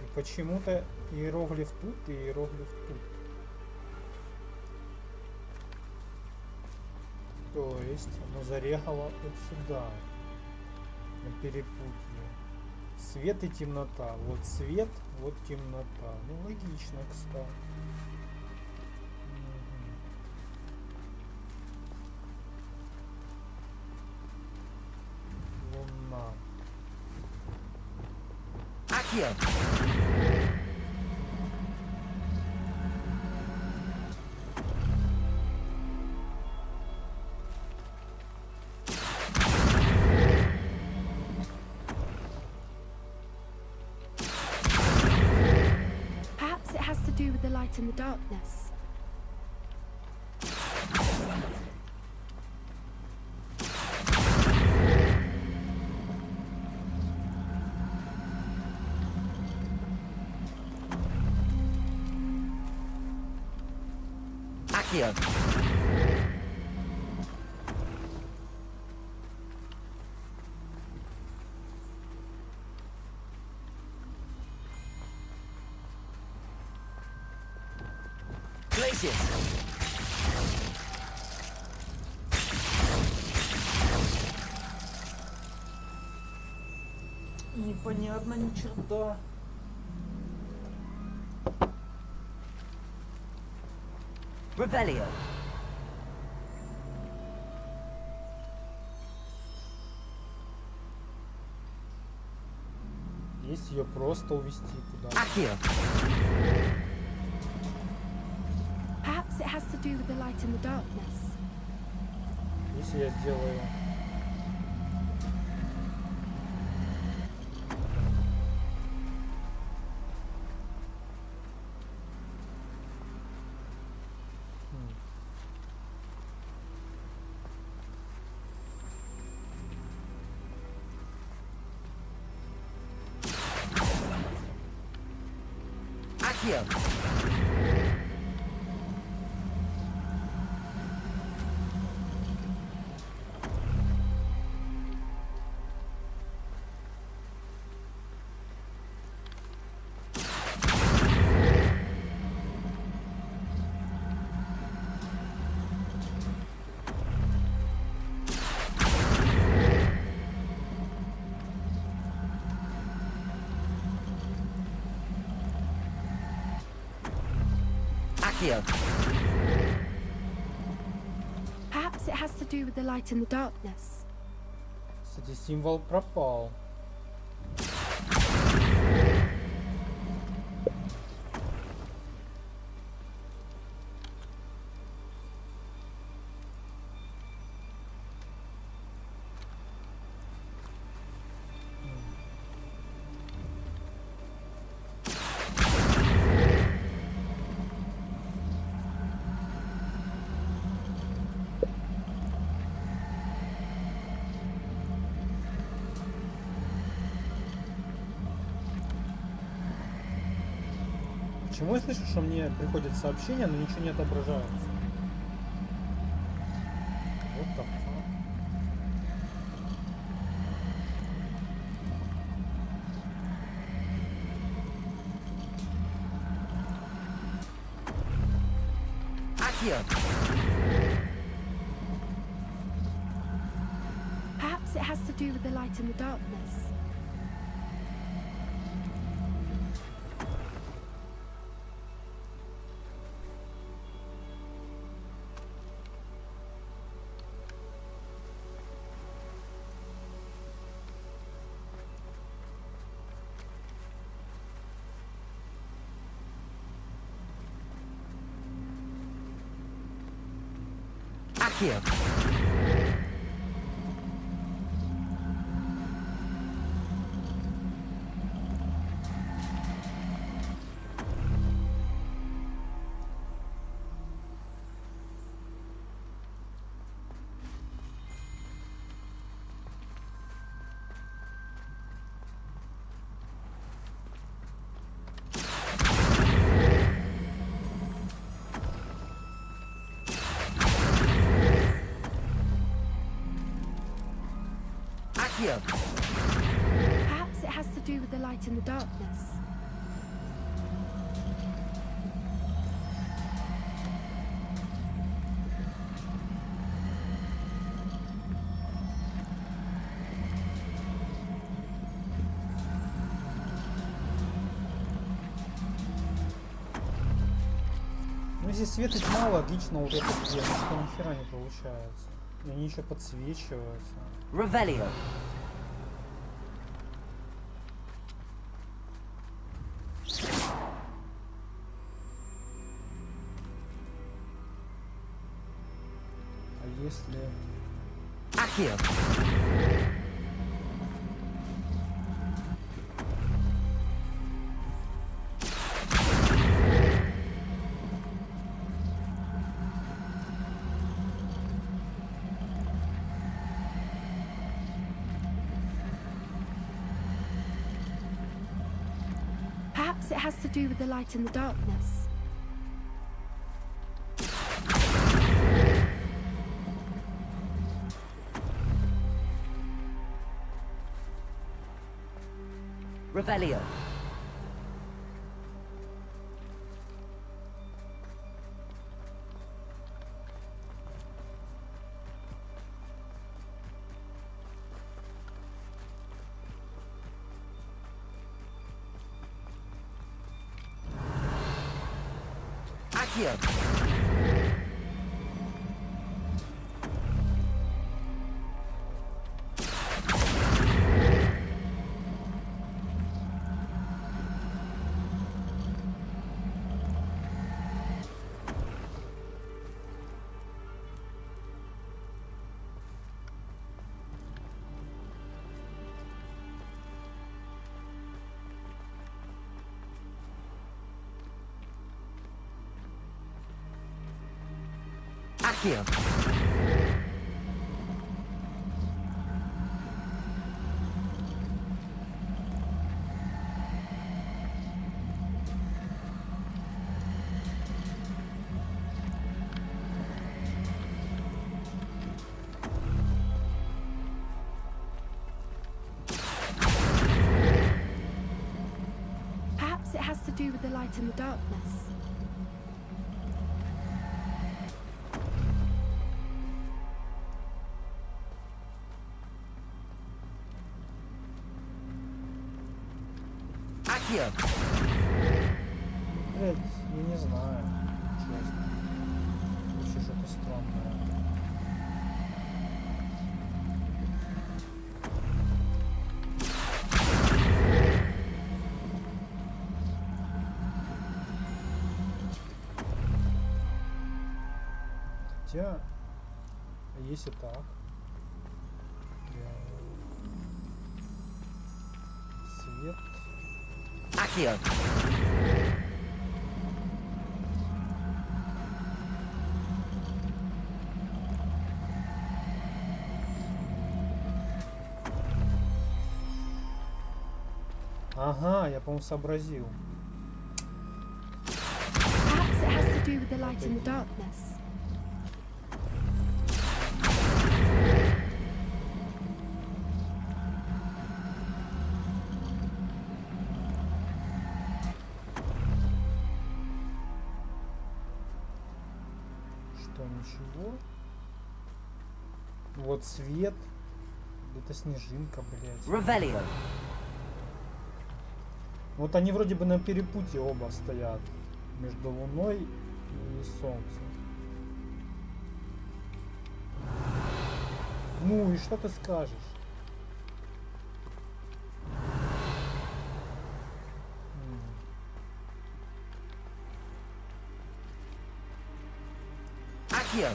И почему-то иероглиф тут и иероглиф тут. То есть оно зарегало вот сюда. На перепутье. Свет и темнота. Вот свет, вот темнота. Ну логично, кстати. Луна. Accio. Perhaps it has to do with the light in the darkness. Accio. Glacius. Непонятно ни черта. Revelio. Здесь ее просто увести куда-то. Accio. Perhaps it has to do with the light in the darkness. Если я сделаю... Accio. Accio. Perhaps it has to do with the light in the darkness. Кстати, символ пропал. Почему я слышу, что мне приходят сообщения, но ничего не отображается? Вот так. Accio. Perhaps it has to do with the light in the darkness. Accio. Accio. Perhaps it has to do with the light in the darkness. Ну если свет и тьма, логично вот это где, но что ни хера не получается. И они еще подсвечиваются. Revelio. А если... Accio. Perhaps it has to do with the light in the darkness. Revelio. Accio. Accio. Perhaps it has to do with the light and the darkness. Accio. Блять, я не знаю, честно. Вообще что-то странное. Хотя, а если так, свет. Accio. Ага, я, по-моему, сообразил. Perhaps it has to do with the light and the darkness. Что, ничего? Вот свет. Это снежинка, блядь. Revelio. Вот они вроде бы на перепутье оба стоят. Между Луной и Солнцем. Ну и что ты скажешь? Accio.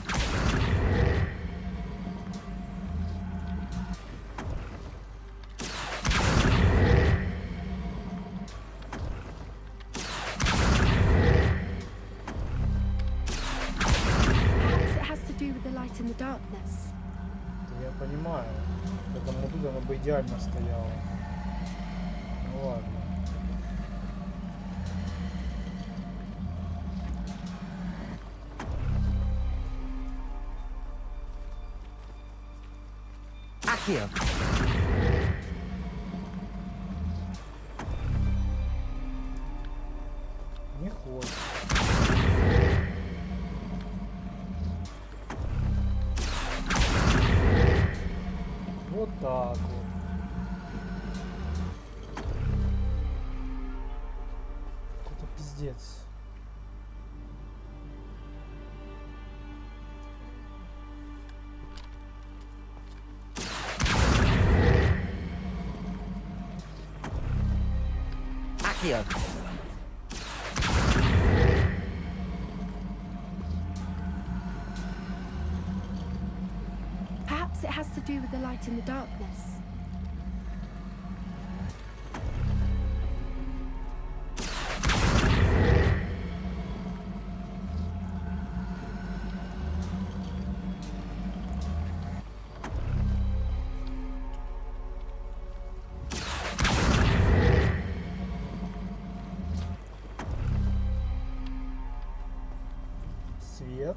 Perhaps it has to do with the light and the darkness. Это я понимаю. Поэтому тут она бы идеально стояла. Ну ладно. Accio. Не хочет. Вот так вот. Какой-то пиздец. Accio. Perhaps it has to do with the light and the darkness. Свет.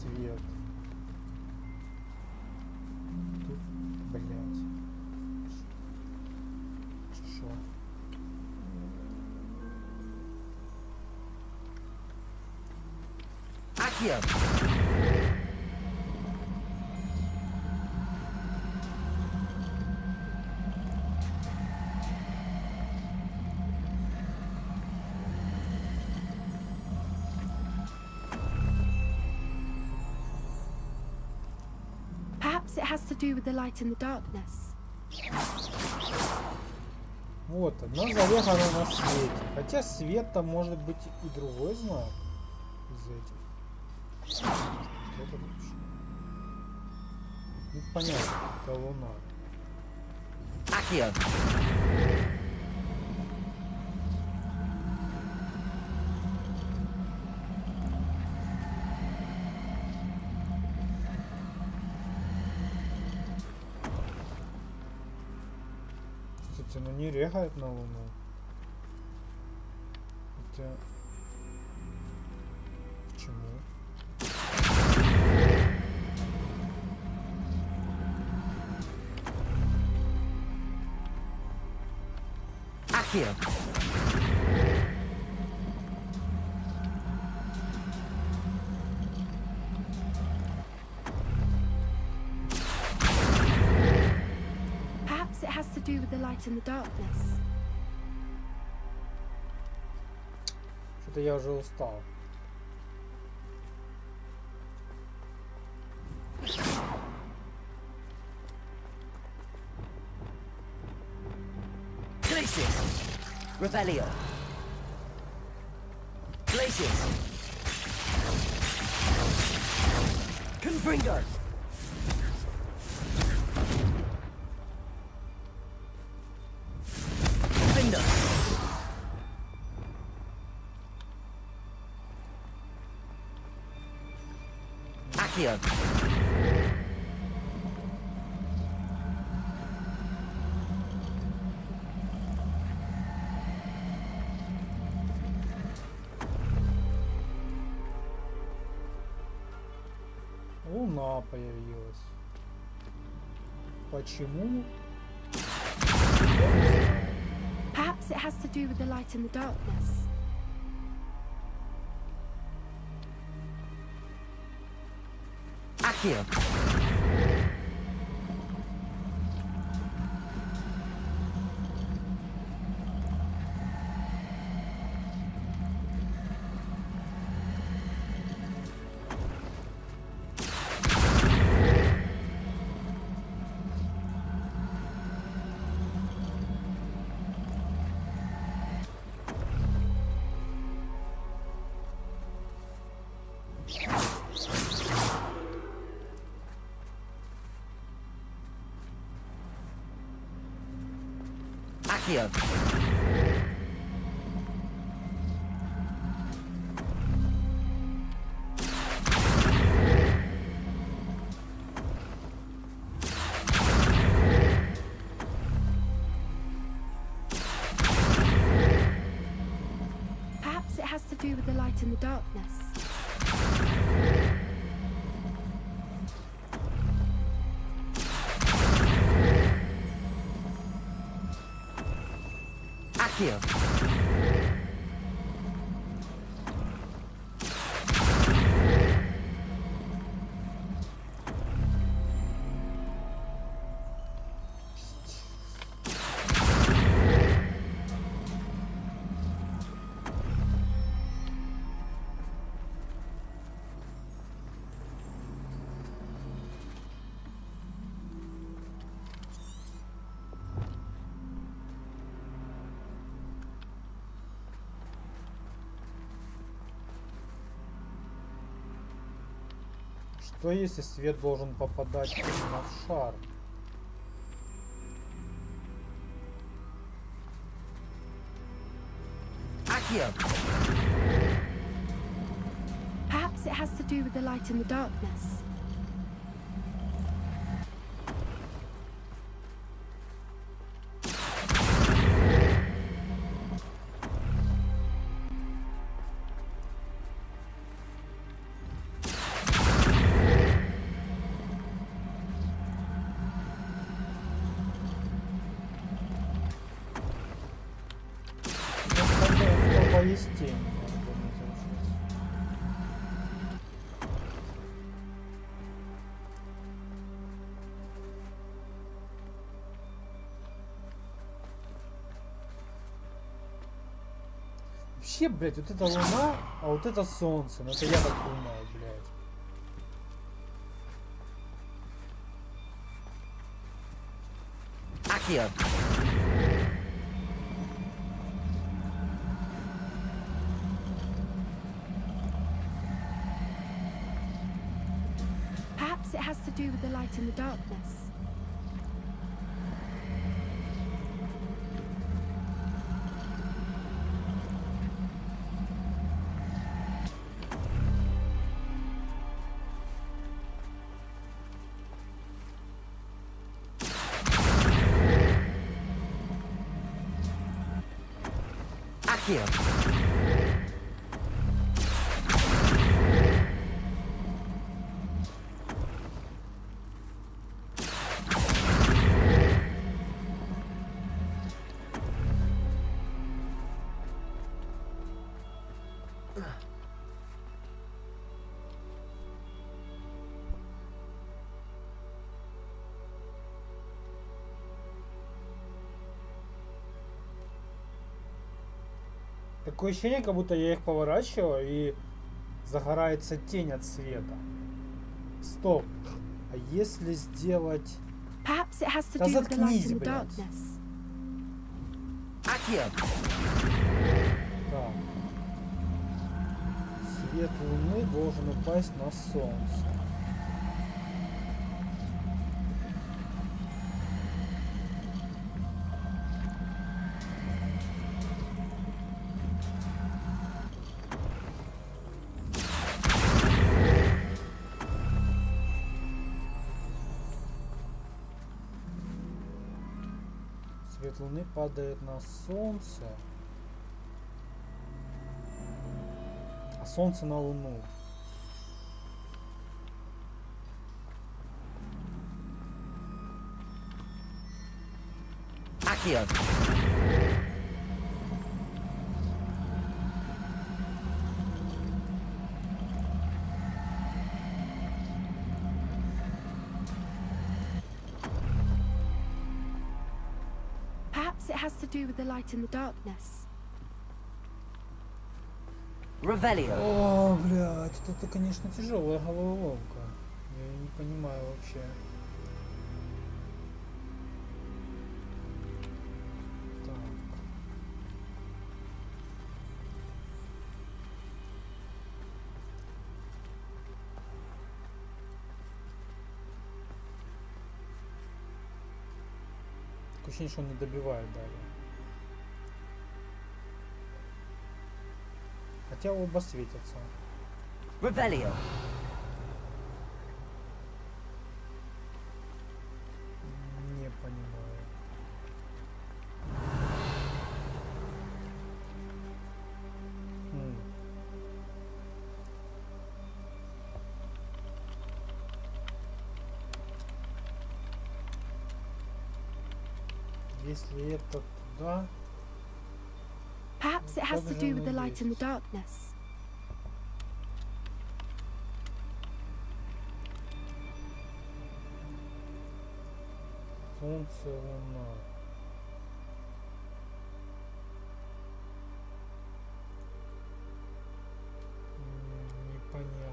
Свет. Тут, блядь. Шо? Accio. Perhaps it has to do with the light and the darkness. Вот, одна зарегана на свете. Хотя свет-то может быть и другой знак из этих. Что это вообще? Ну, понятно, это Луна. Accio. Слушайте, ну не регает на Луну. Хотя... Почему? Accio. Perhaps it has to do with the light and the darkness. Что-то я уже устал. Glacius. Revelio. Glacius. Confringo. Finder. Accio. Луна появилась. Почему? Perhaps it has to do with the light and the darkness. Accio. Accio. Perhaps it has to do with the light and the darkness. Accio. Что если свет должен попадать именно в шар? Accio. Perhaps it has to do with the light and the darkness. Что есть тень, я заметил сейчас. Вообще, блядь, вот это луна, а вот это солнце. Ну это я так думаю, блядь. Accio. Perhaps it has to do with the light and the darkness. Accio. Такое ощущение, как будто я их поворачиваю и загорается тень от света. Стоп. А если сделать... Perhaps it has to Да do with the light заткнись, in the блядь. darkness. Accio. Так. Свет луны должен упасть на солнце. Свет луны падает на солнце, а солнце на луну. Accio. Perhaps it has to do with the light in the darkness. Revelio. О, блядь, это, конечно, тяжелая головоломка. Я не понимаю вообще. Так. Такое ощущение, что он не добивает далее. Хотя оба светятся. Revelio. Не понимаю. Если это туда... Perhaps it has to do with the light in the darkness. Солнце, луна. Непонятно.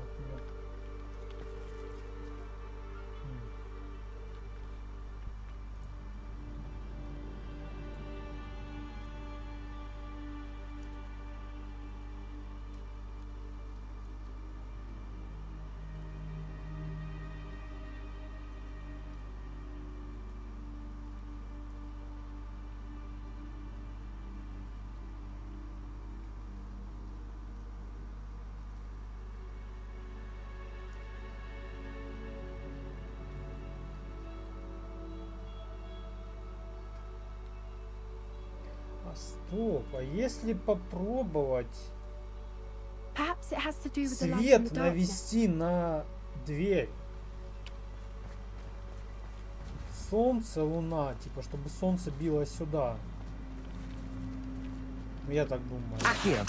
А стоп, а если попробовать Perhaps it has to do with the light in свет the darkness. навести на дверь? Солнце, луна, типа, чтобы солнце било сюда. Я так думаю. Accio.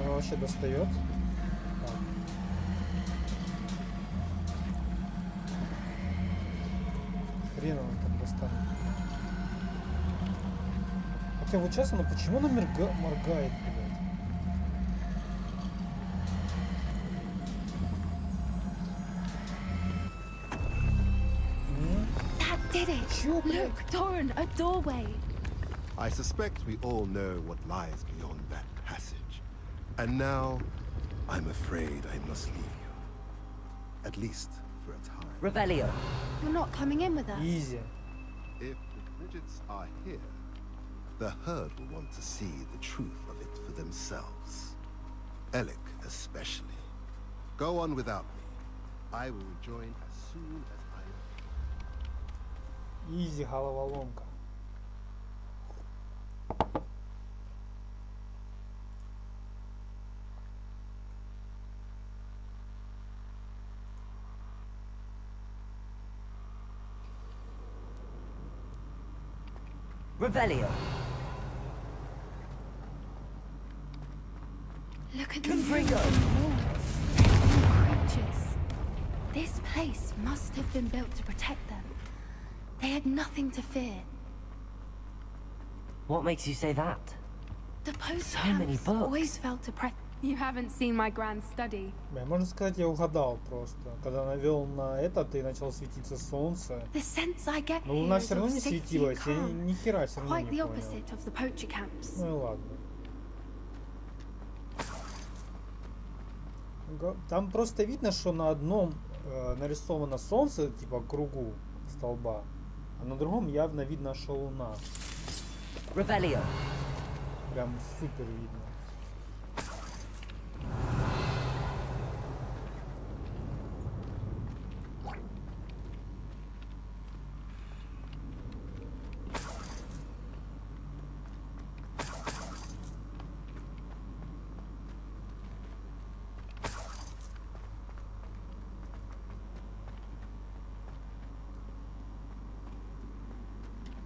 Оно вообще достает. Так. Хрен он так достанет. Хотя вот сейчас оно почему оно моргает, блядь? That did it. Чё, блядь? Look, Doran, a doorway. I suspect we all know what lies beyond that passage. And now, I'm afraid I must leave you. At least for a time. Revelio. You're not coming in with us. Easy. If the Bridgets are here, the herd will want to see the truth of it for themselves. Alec especially. Go on without me. I will rejoin as soon as I Изи головоломка. Revelio. Look at the Confringo. creatures. This place must have been built to protect them. They had nothing to fear. What makes you say that? The post So many books. always felt oppressed. You haven't seen my grand study. Бля, можно сказать, я угадал просто. Когда навел на этот и начал светиться солнце. The sense I get Но here луна is все равно of не safety and светилась. Я calm. ни хера все равно Quite не the понял. opposite of the poacher camps. Ну и ладно. Там просто видно, что на одном нарисовано солнце, типа кругу столба, а на другом явно видно, что луна. Revelio. Прям супер видно.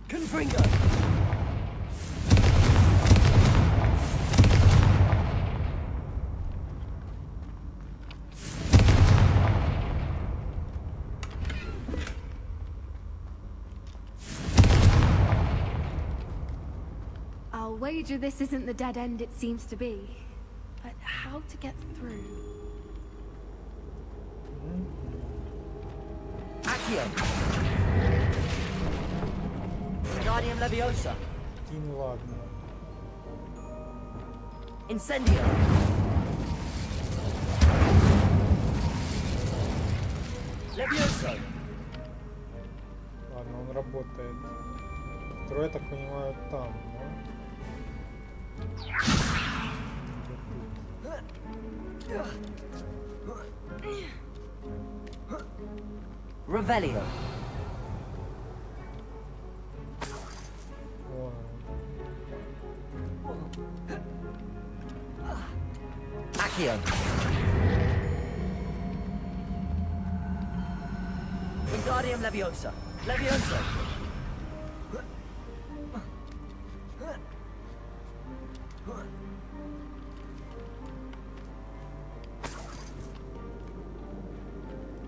Confringo. I'll wager this isn't the dead end it seems to be. But how to get through? Accio. Guardian Leviosa. Тим, ладно. Incendio. Levioso. Ладно, он работает. Второй, я так понимаю, там, да? Revelio. Вон он. Accio. Wingardium Leviosa. Levioso.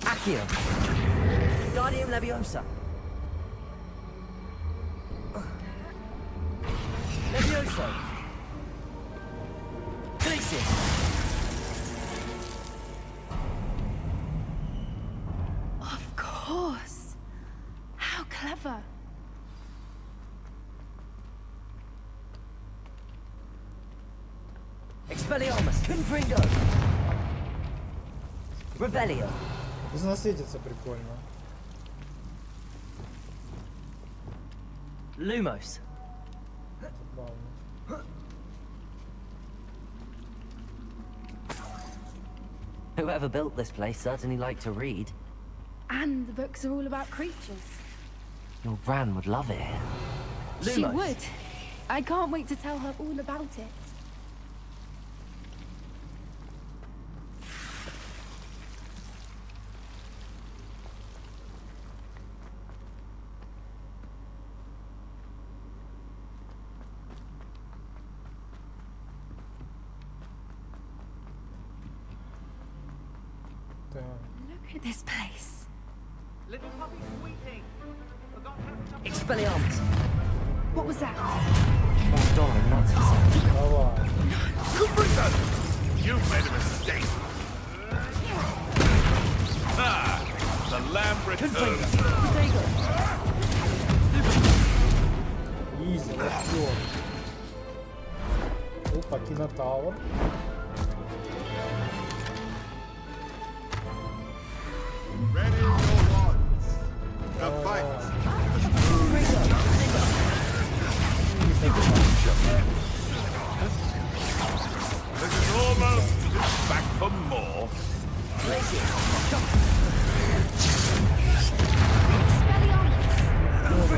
Accio. Wingardium Leviosa. Levioso. Glacius. Of course. How clever. Expelliarmus. Confringo. Revelio. Изнасветиться прикольно. Lumos. Забавно. Whoever built this place certainly liked to read. And the books are all about creatures. Your Gran would love it here. She Lumos. would. I can't wait to tell her all about it. Так. Look at this place. Expelliarmus. What was that? Back door and nuts for sale. Давай. You've made a mistake. Ah, the lamb returns. Изи, легко. Опа, кинотавр. Ready your wands. The fight. This is almost back for more. Expelliarmus!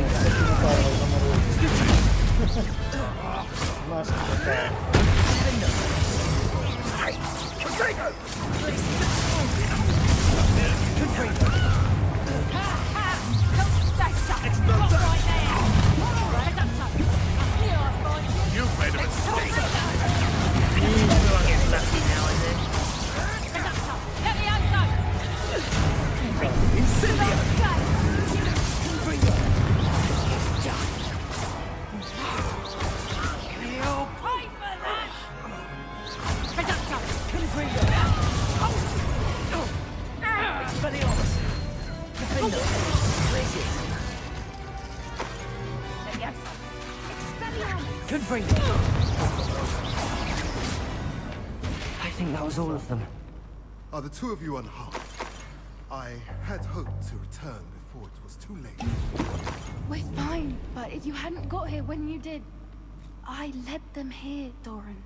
I think that was all of them. Are the two of you unharmed? I had hoped to return before it was too late. We're fine, but if you hadn't got here when you did, I led them here, Doran.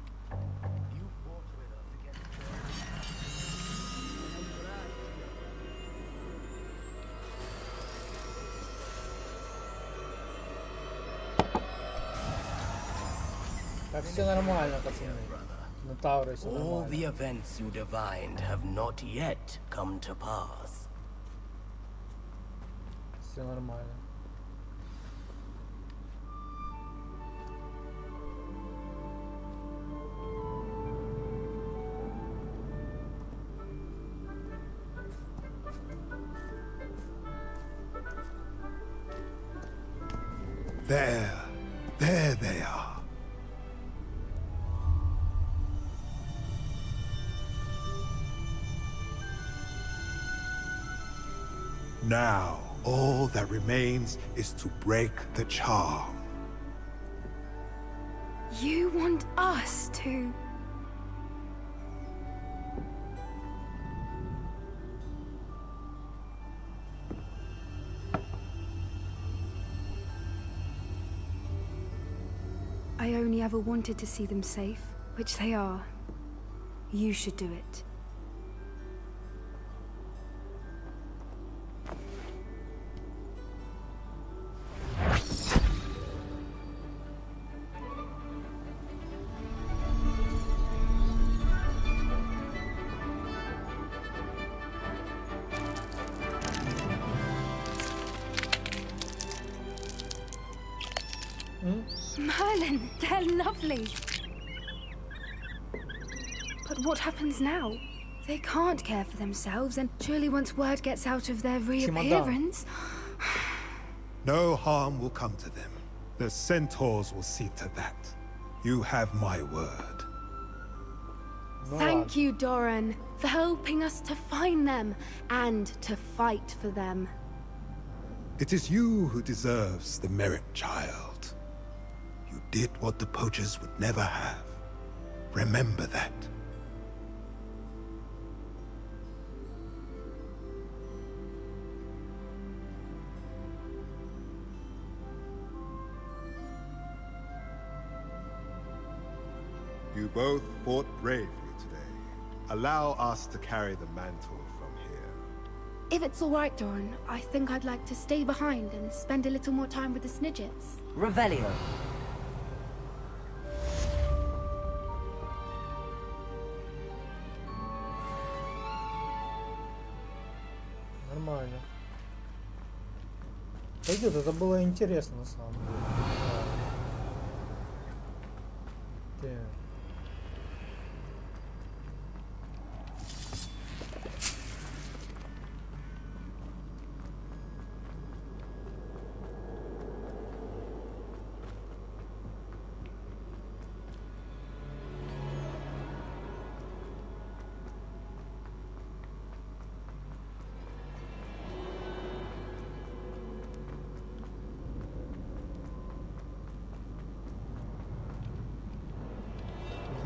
Так все нормально, пацаны. На Таурусе All the нормально. events you divined have not yet come to pass. Все нормально. There they are. Now, all that remains is to break the charm. You want us to... I only ever wanted to see them safe, which they are. You should do it. Merlin, they're lovely. But what happens now? They can't care for themselves, and surely once word gets out of their reappearance... No harm will come to them. The centaurs will see to that. You have my word. Thank you, Doran, for helping us to find them, and to fight for them. It is you who deserves the merit, child. You did what the poachers would never have. Remember that. You both fought bravely today. Allow us to carry the mantle from here. If it's all right, Doran, I think I'd like to stay behind and spend a little more time with the Snidgets. Revelio. Нормально. Пойдет, это было интересно на самом деле. Так.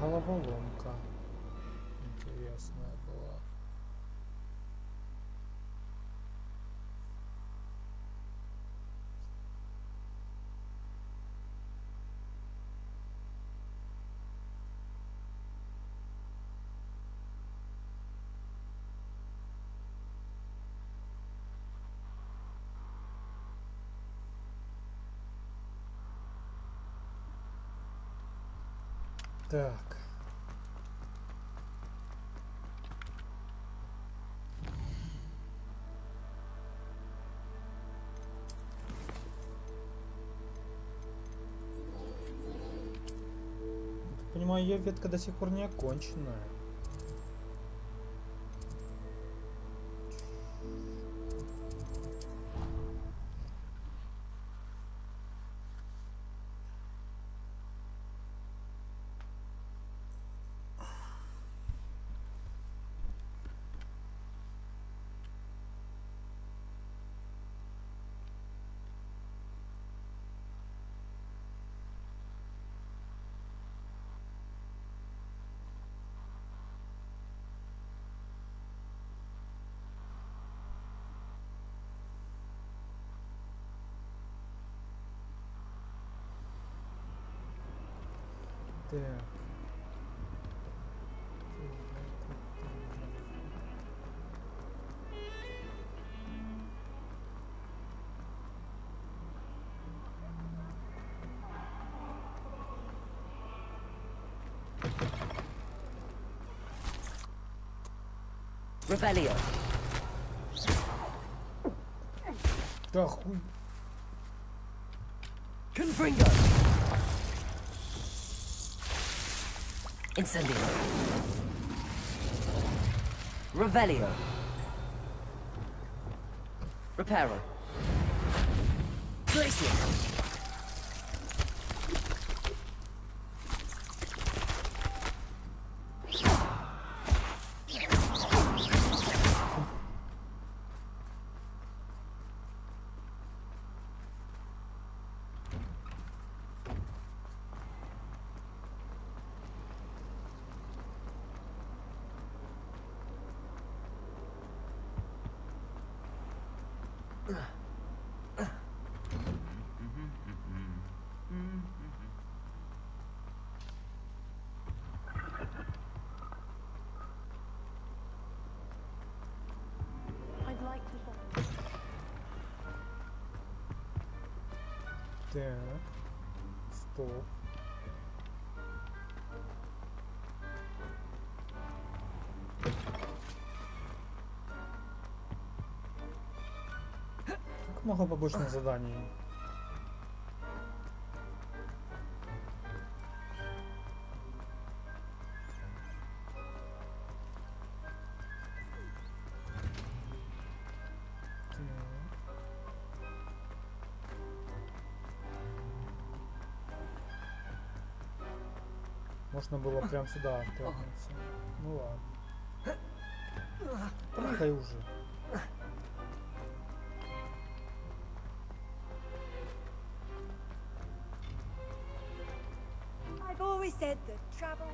Головоломка интересная была. Так. Понимаю, ее ветка до сих пор не оконченная. Так. Revelio. Да хуй. Confringo. Incendio. Revelio. Reparo. Glacier. Так. Стоп. Как много побочных заданий? Можно было прям сюда оттягиваться. Ну ладно. Прыгай уже. I've always said that travel.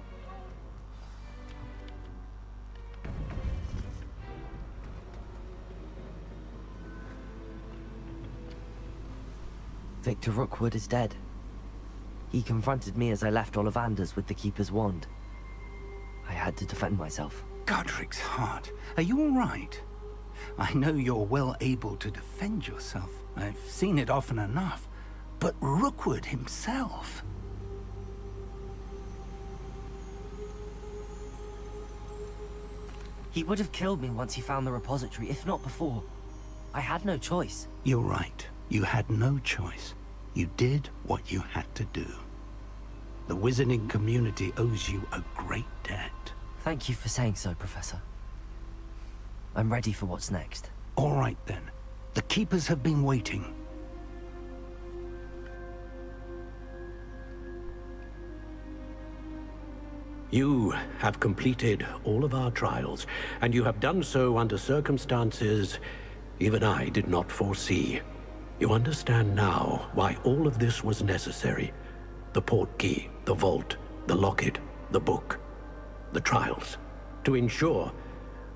Victor Rookwood is dead. He confronted me as I left Ollivanders with the Keeper's wand. I had to defend myself. Godric's heart. Are you all right? I know you're well able to defend yourself. I've seen it often enough. But Rookwood himself... He would have killed me once he found the repository, if not before. I had no choice. You're right. You had no choice. You did what you had to do. The wizarding community owes you a great debt. Thank you for saying so, Professor. I'm ready for what's next. All right, then. The Keepers have been waiting. You have completed all of our trials, and you have done so under circumstances even I did not foresee. You understand now why all of this was necessary. The portkey, the vault, the locket, the book, the trials. To ensure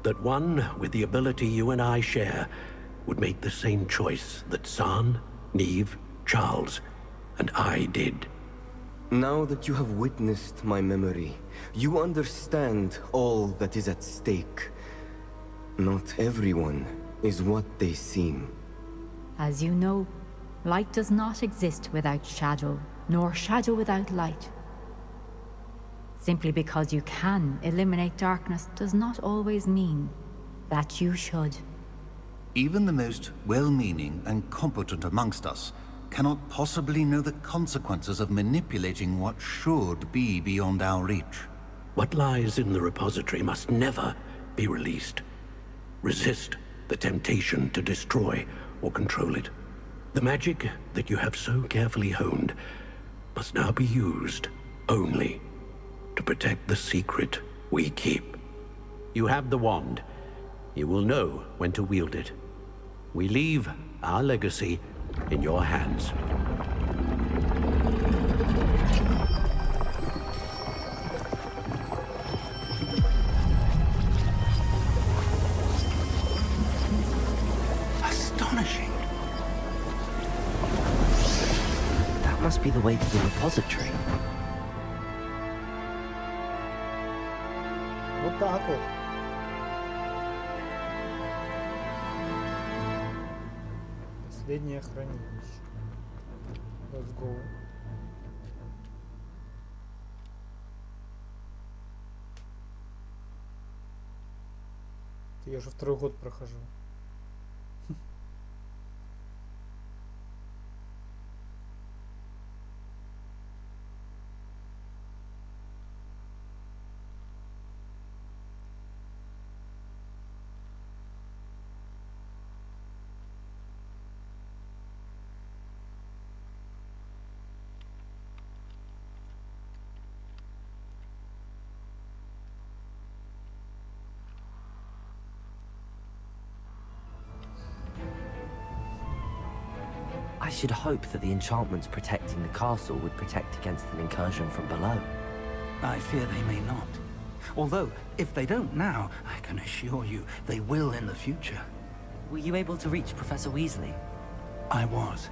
that one with the ability you and I share would make the same choice that San, Neve, Charles, and I did. Now that you have witnessed my memory, you understand all that is at stake. Not everyone is what they seem. As you know, light does not exist without shadow, nor shadow without light. Simply because you can eliminate darkness does not always mean that you should. Even the most well-meaning and competent amongst us cannot possibly know the consequences of manipulating what should be beyond our reach. What lies in the repository must never be released. Resist the temptation to destroy or control it. The magic that you have so carefully honed must now be used only to protect the secret we keep. You have the wand. You will know when to wield it. We leave our legacy in your hands. Astonishing. That must be the way to the repository. вот так вот. Последнее хранилище. Let's go. Я уже второй год прохожу. I should hope that the enchantments protecting the castle would protect against an incursion from below. I fear they may not. Although, if they don't now, I can assure you they will in the future. Were you able to reach Professor Weasley? I was.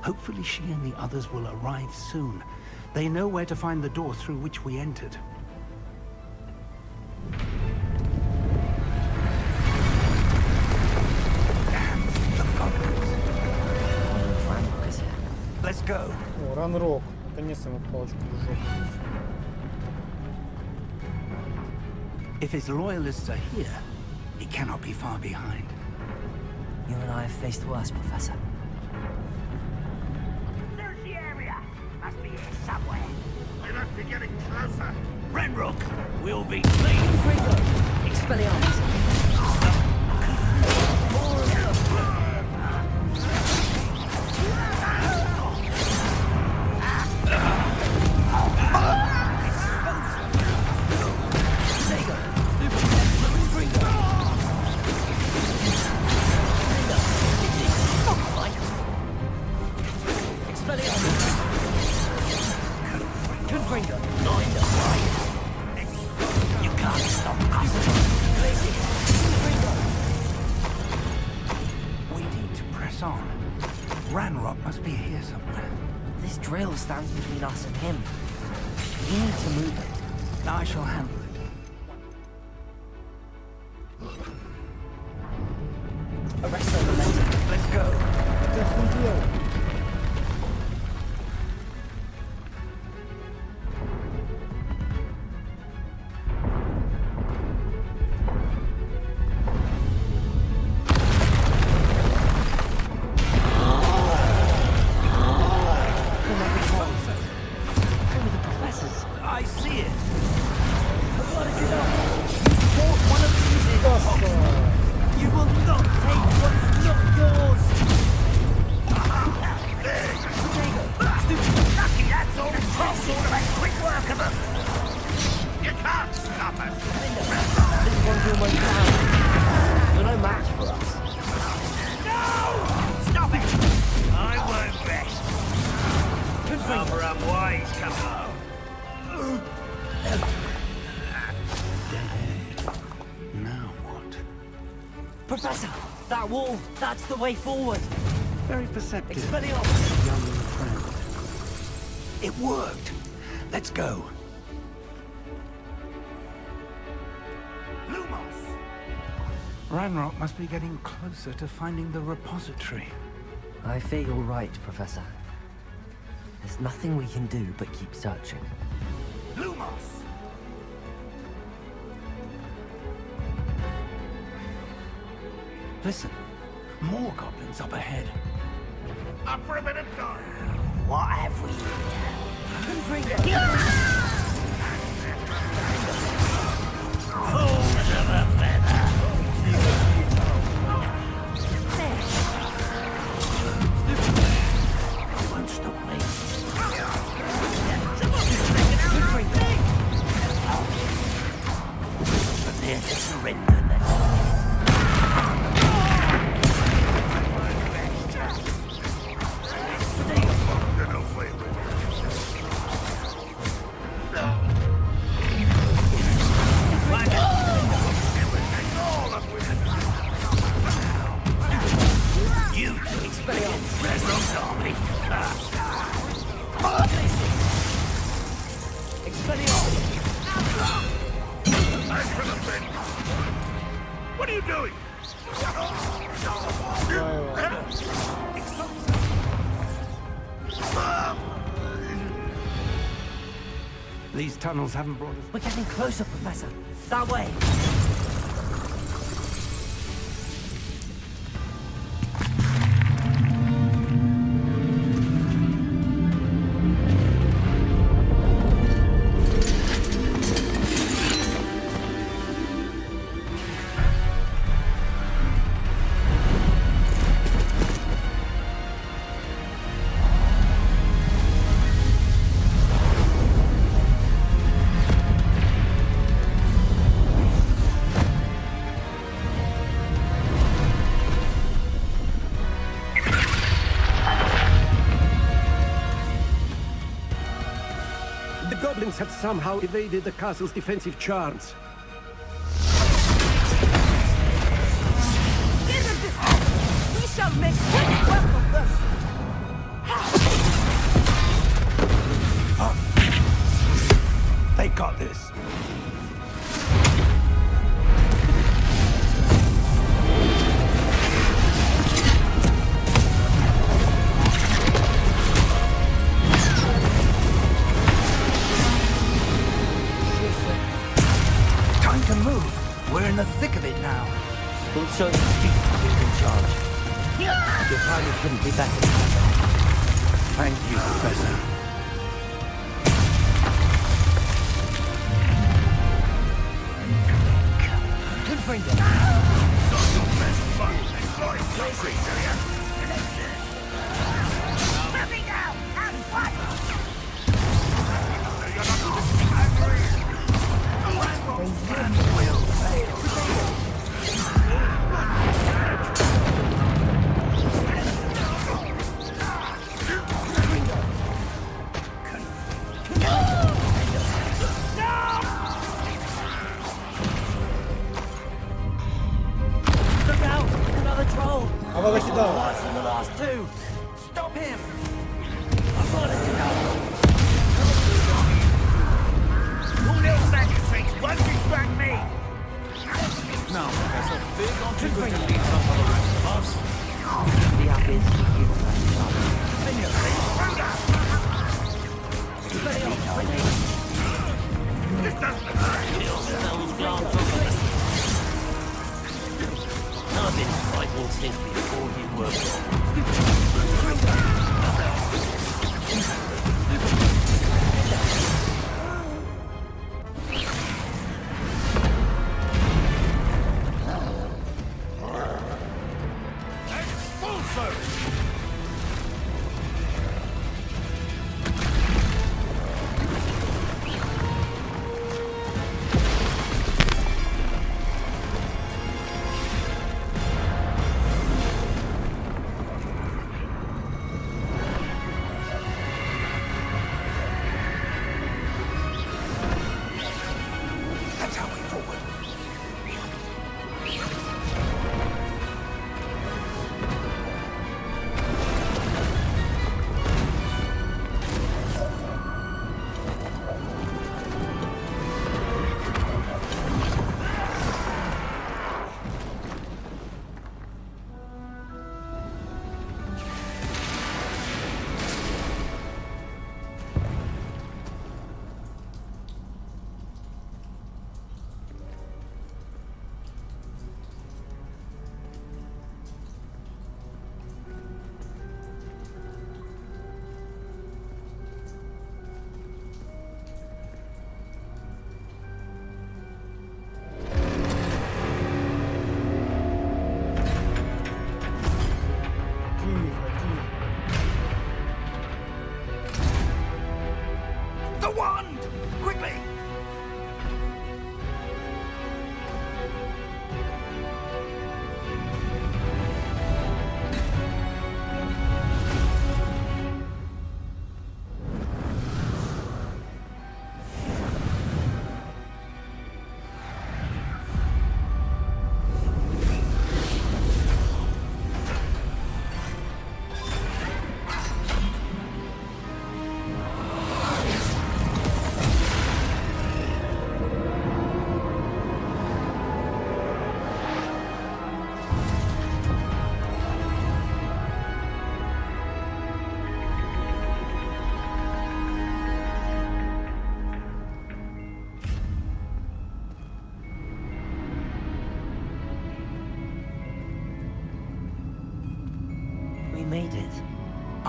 Hopefully she and the others will arrive soon. They know where to find the door through which we entered. Let's go. О, Ранрок. Наконец-то ему палочку в жопу. If his loyalists are here, he cannot be far behind. You and I have faced worse, Professor. There's the area. Must be here somewhere. They must be getting closer. Renrook will be Lady Fringo! Expelliarmus! Ranrock must be here somewhere. This drill stands between us and him. We need to move it. I shall handle it. Arrest the momentum. Let's go. Ты охуел. I see it. You will not take what is not yours! Lucky that's all. I'll sort of make quick work of them. You can't stop us. This one's almost down. You're no match for us. No! Stop it! I won't rest. Another unwise couple. Now what? Professor! That wall! That's the way forward! Very perceptive. Expelliarmus! Young friend. It worked. Let's go. Lumos! Ranrock must be getting closer to finding the repository. I fear you're right, Professor. There's nothing we can do but keep searching. Lumos! Listen, more goblins up ahead. Up for a bit of time. What have we Fools of a feather. You won't stop me. Prepare to surrender then. These tunnels haven't brought us... We're getting closer, Professor. That way. The goblins have somehow evaded the castle's defensive charms. We shall make quick work of them. They got this. Time to move. We're in the thick of it now. We'll show the chief who's in charge. Your timing couldn't be better. Thank you, Professor. Confringo. Not your best fun. Exploring places, do ya? Moving out and fight! You're not angry. The Ranrock's plan will fail. Look out! Another troll! Avada Kedavra. Worse than the last two! Stop him! Avada Kedavra! Your little magic tricks won't distract me. Now, Professor, big on too good to leave some for the rest of us. The app is secure, Then you see through that. This doesn't I've been fighting since before you were born.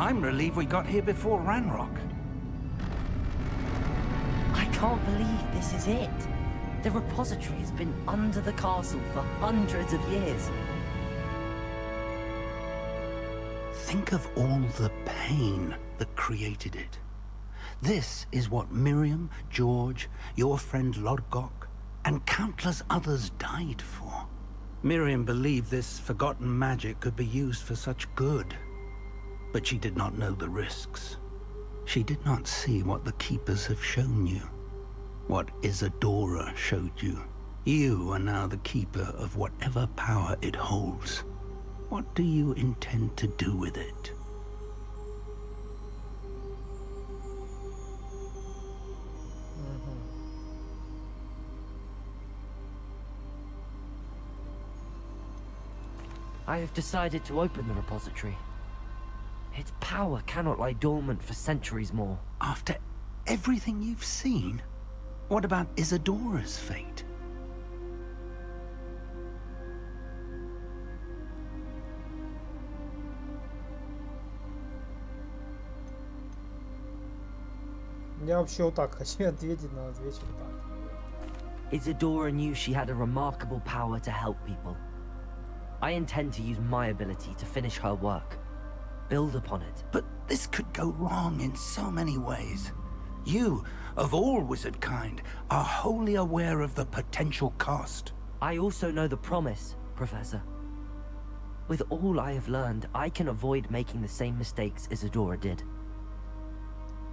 I'm relieved we got here before Ranrock. I can't believe this is it. The repository has been under the castle for hundreds of years. Think of all the pain that created it. This is what Miriam, George, your friend Lodgok, and countless others died for. Miriam believed this forgotten magic could be used for such good, but she did not know the risks. She did not see what the Keepers have shown you, what Isadora showed you. You are now the Keeper of whatever power it holds. What do you intend to do with it? I have decided to open the repository. Its power cannot lie dormant for centuries more. After everything you've seen, what about Isadora's fate? Я вообще вот так хочу ответить, но отвечу так. Isadora knew she had a remarkable power to help people. I intend to use my ability to finish her work. Build upon it. But this could go wrong in so many ways. You, of all wizard kind, are wholly aware of the potential cost. I also know the promise, Professor. With all I have learned, I can avoid making the same mistakes Isadora did.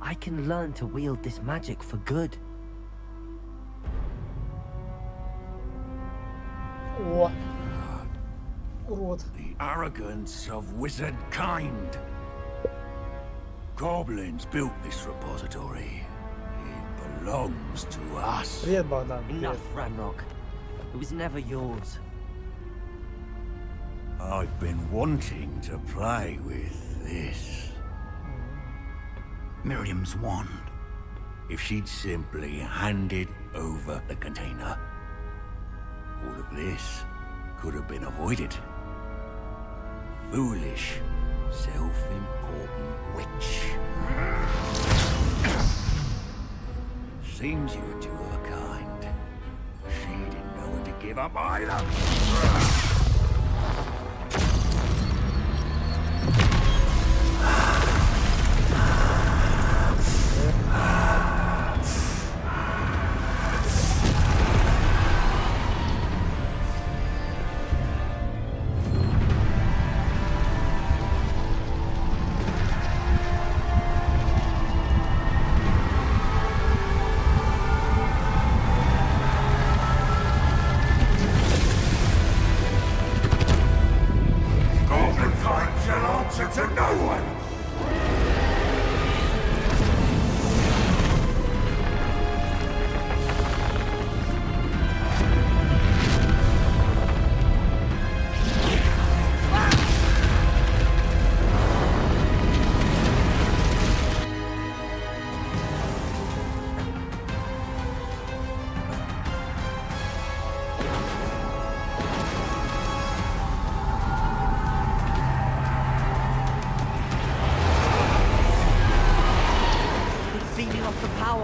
I can learn to wield this magic for good. О! Урод. The arrogance of wizard kind. Goblins built this repository. It belongs to us. Привет, Богдан. Enough, Ranrock. It was never yours. I've been wanting to play with this. Miriam's wand. If she'd simply handed over the container, all of this could have been avoided. Foolish, self-important witch. Seems you were two of a kind. She didn't know when to give up either.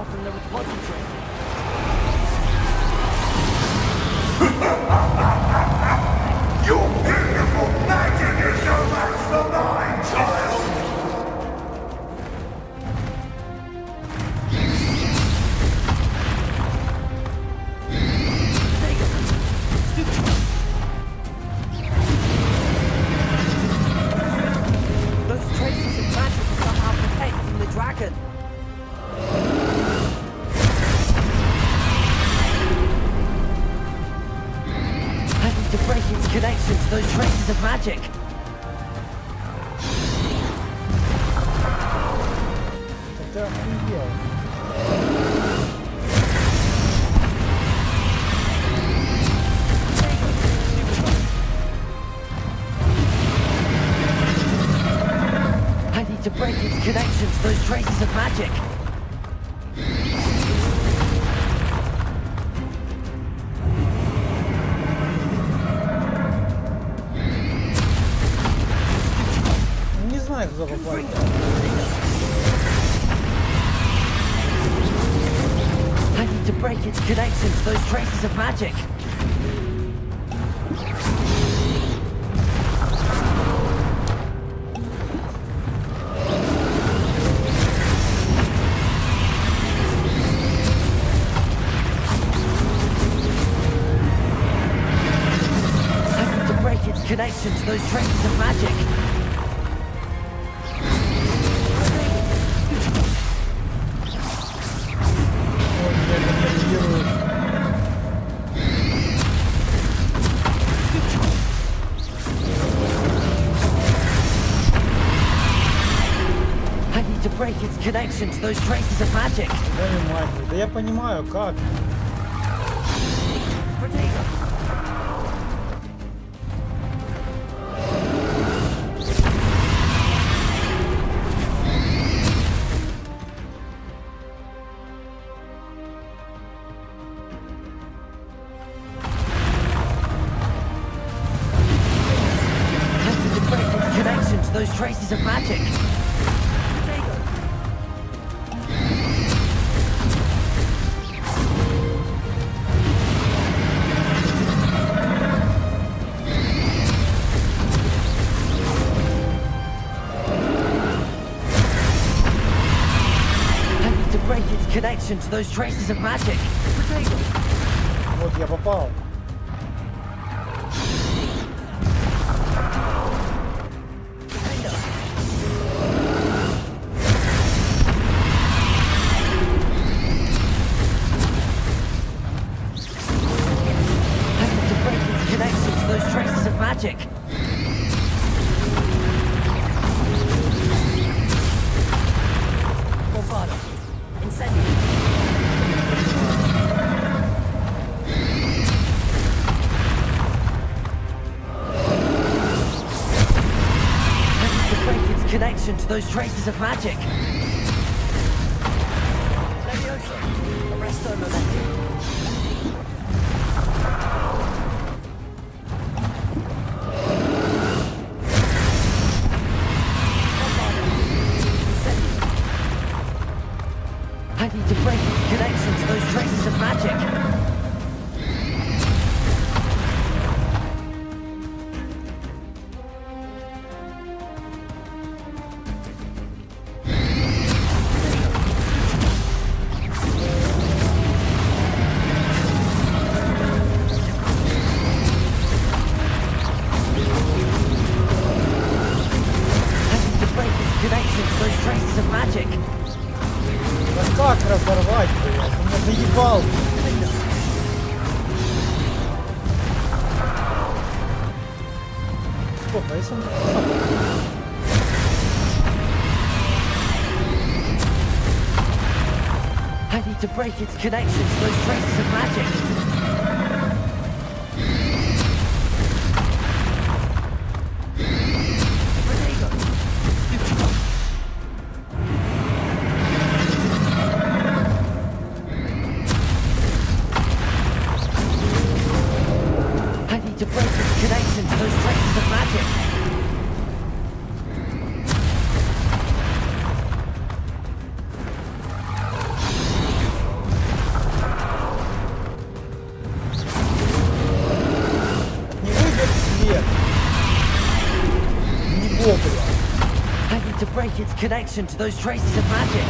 From the repository. Your beautiful magic is no match for mine, child! Those traces of magic are somehow protecting the dragon. To break its connection to those traces of magic. Это охуел. I need to break its connection to those traces of magic. знаю, куда попасть. I need to break its connection to those traces of magic. Connection to those traces of magic. I need to break its connection to those traces of magic. Да я понимаю, как. Those traces of magic. I need to break its connection to those traces of magic. Вот я попал. Magic. Bombado. Incendio. I need to break its connection to those traces of magic. Levioso. Arresto momentum. I need to break its connection to those traces of magic. Connection to those traces of magic. Как разорвать, блядь? Он меня заебал. Стоп, а если он сам... I need to break its connection to those traces of magic. To break its connection to those traces of magic. Не выйдет свет. Не вовремя. I need to break its connection to those traces of magic.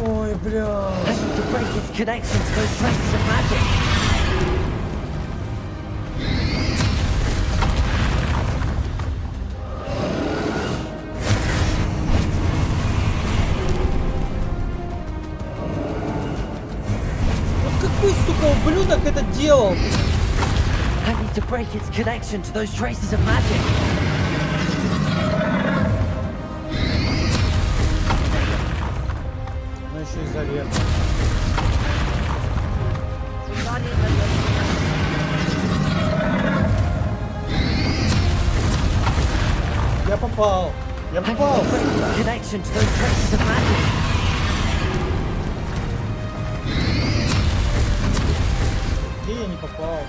Ой, бля. I need to break its connection to those traces of magic. Вот какой, сука, ублюдок это делал? I need to break its connection to those traces of magic. Ну еще и завет. Я попал. попал. Я I need попал. to break its connection to those traces of magic. Где я не попал?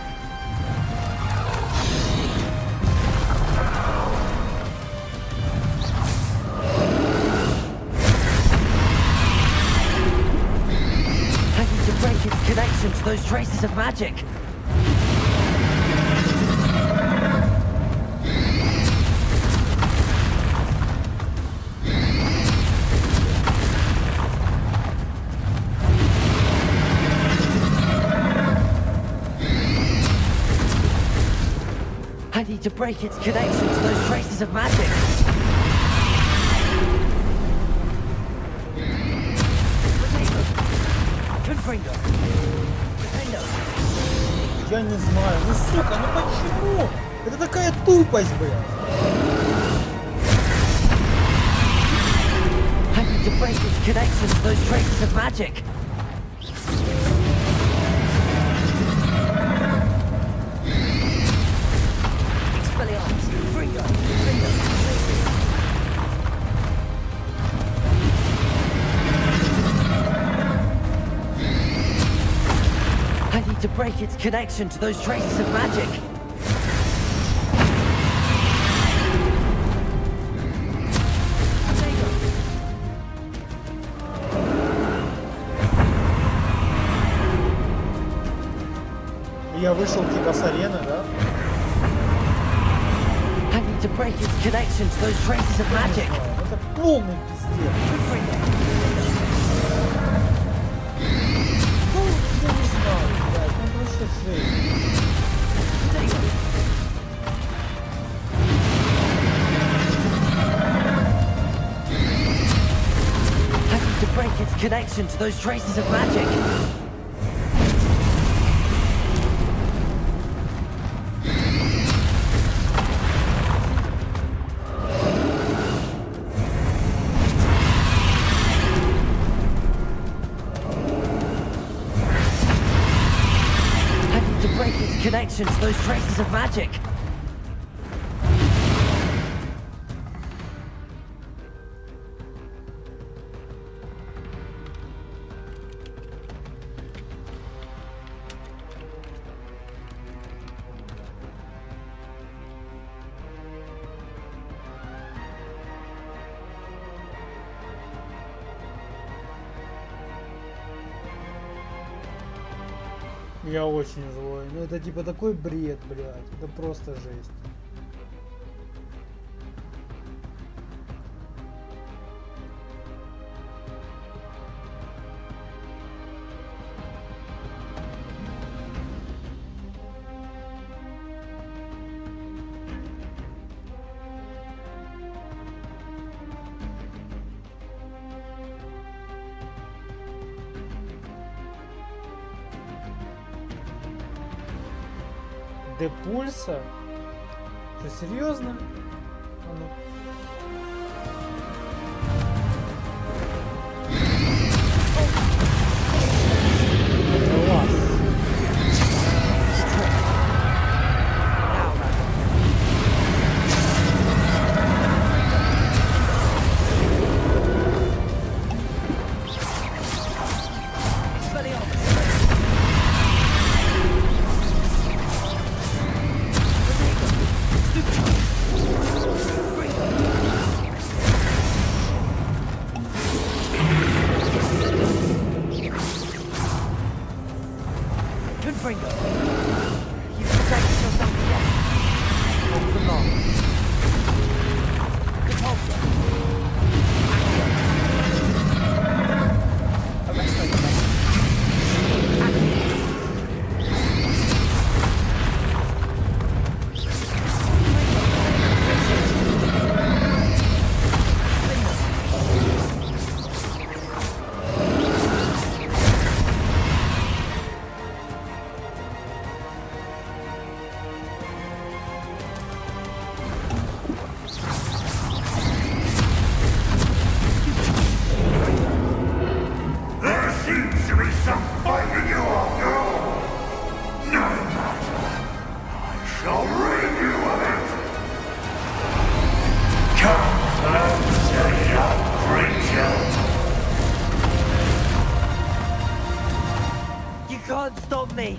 I need to break its connection to those traces of magic. I need to break its connection to those traces of magic. Confringo. Confringo. Я не знаю. Ну сука, ну почему? Это такая тупость, блядь. I need to break its connection to those traces of magic. Expelliarmus. Confringo. Confringo. I need to break its connection to those traces of magic. Я вышел типа с арены, да? I need to break its connection to those traces of magic. Это полный пиздец. Ну, я не знаю, блядь, ну просто жесть. I need to break its connection to those traces of magic. I need to break its connection to those traces of magic. Я очень злой. Ну это типа такой бред, блядь. Это просто жесть. Пульса? Что, серьезно? А ну. Класс. Help me!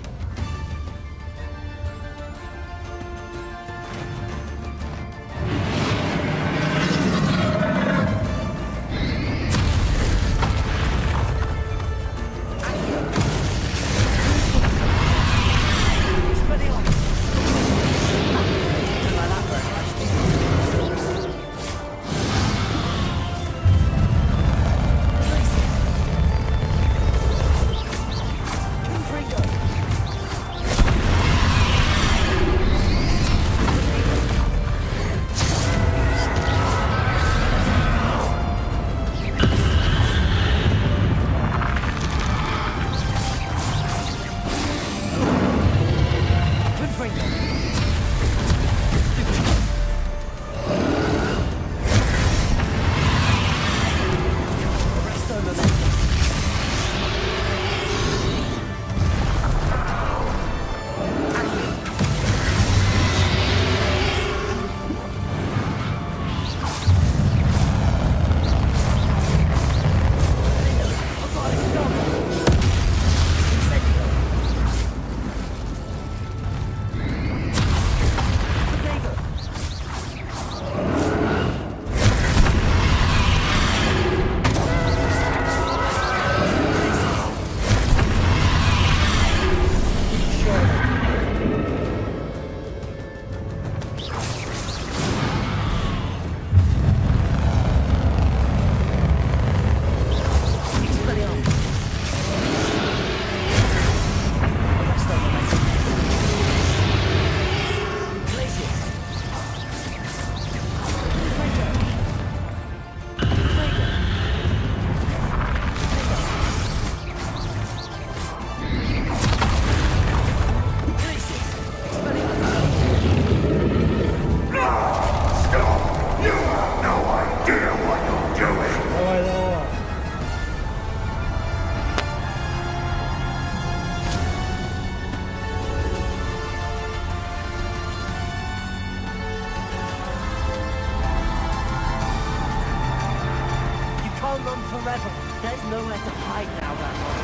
Forever. There's nowhere to hide now, Ranrock.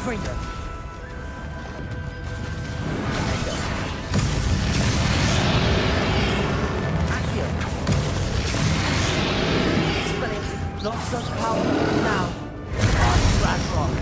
Finger. Accio. Lots of power now. Ranrock.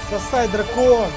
Сосай, дракон!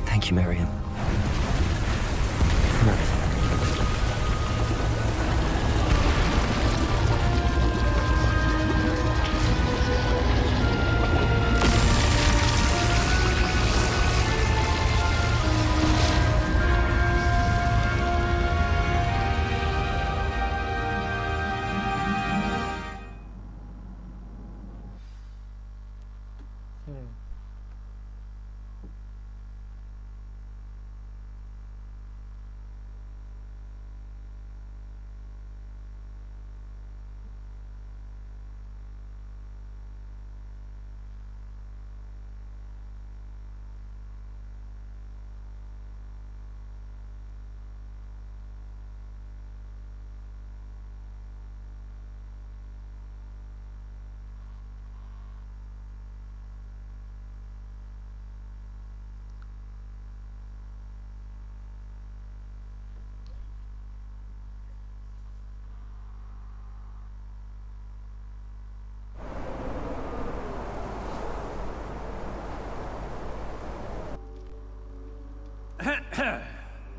Thank you, Miriam. For everything.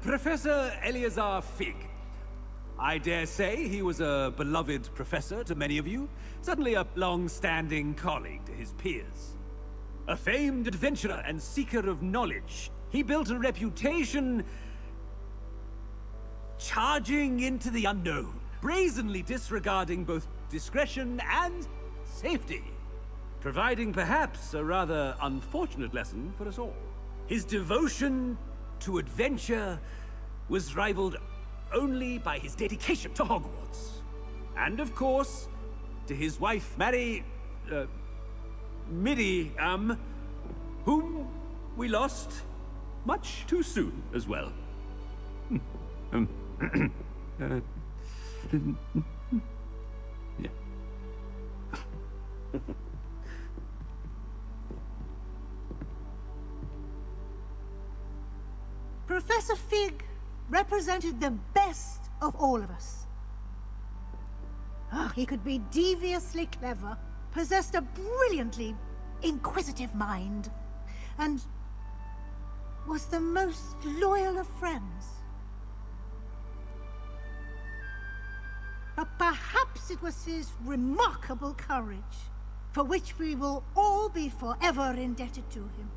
Professor Eleazar Fig. I dare say he was a beloved professor to many of you, certainly a long-standing colleague to his peers. A famed adventurer and seeker of knowledge, he built a reputation charging into the unknown, brazenly disregarding both discretion and safety, providing perhaps a rather unfortunate lesson for us all. His devotion to adventure was rivaled only by his dedication to Hogwarts. And of course, to his wife, Miriam, whom we lost much too soon as well. Yeah. Professor Fig represented the best of all of us. He could be deviously clever, possessed a brilliantly inquisitive mind, and was the most loyal of friends. But perhaps it was his remarkable courage, for which we will all be forever indebted to him.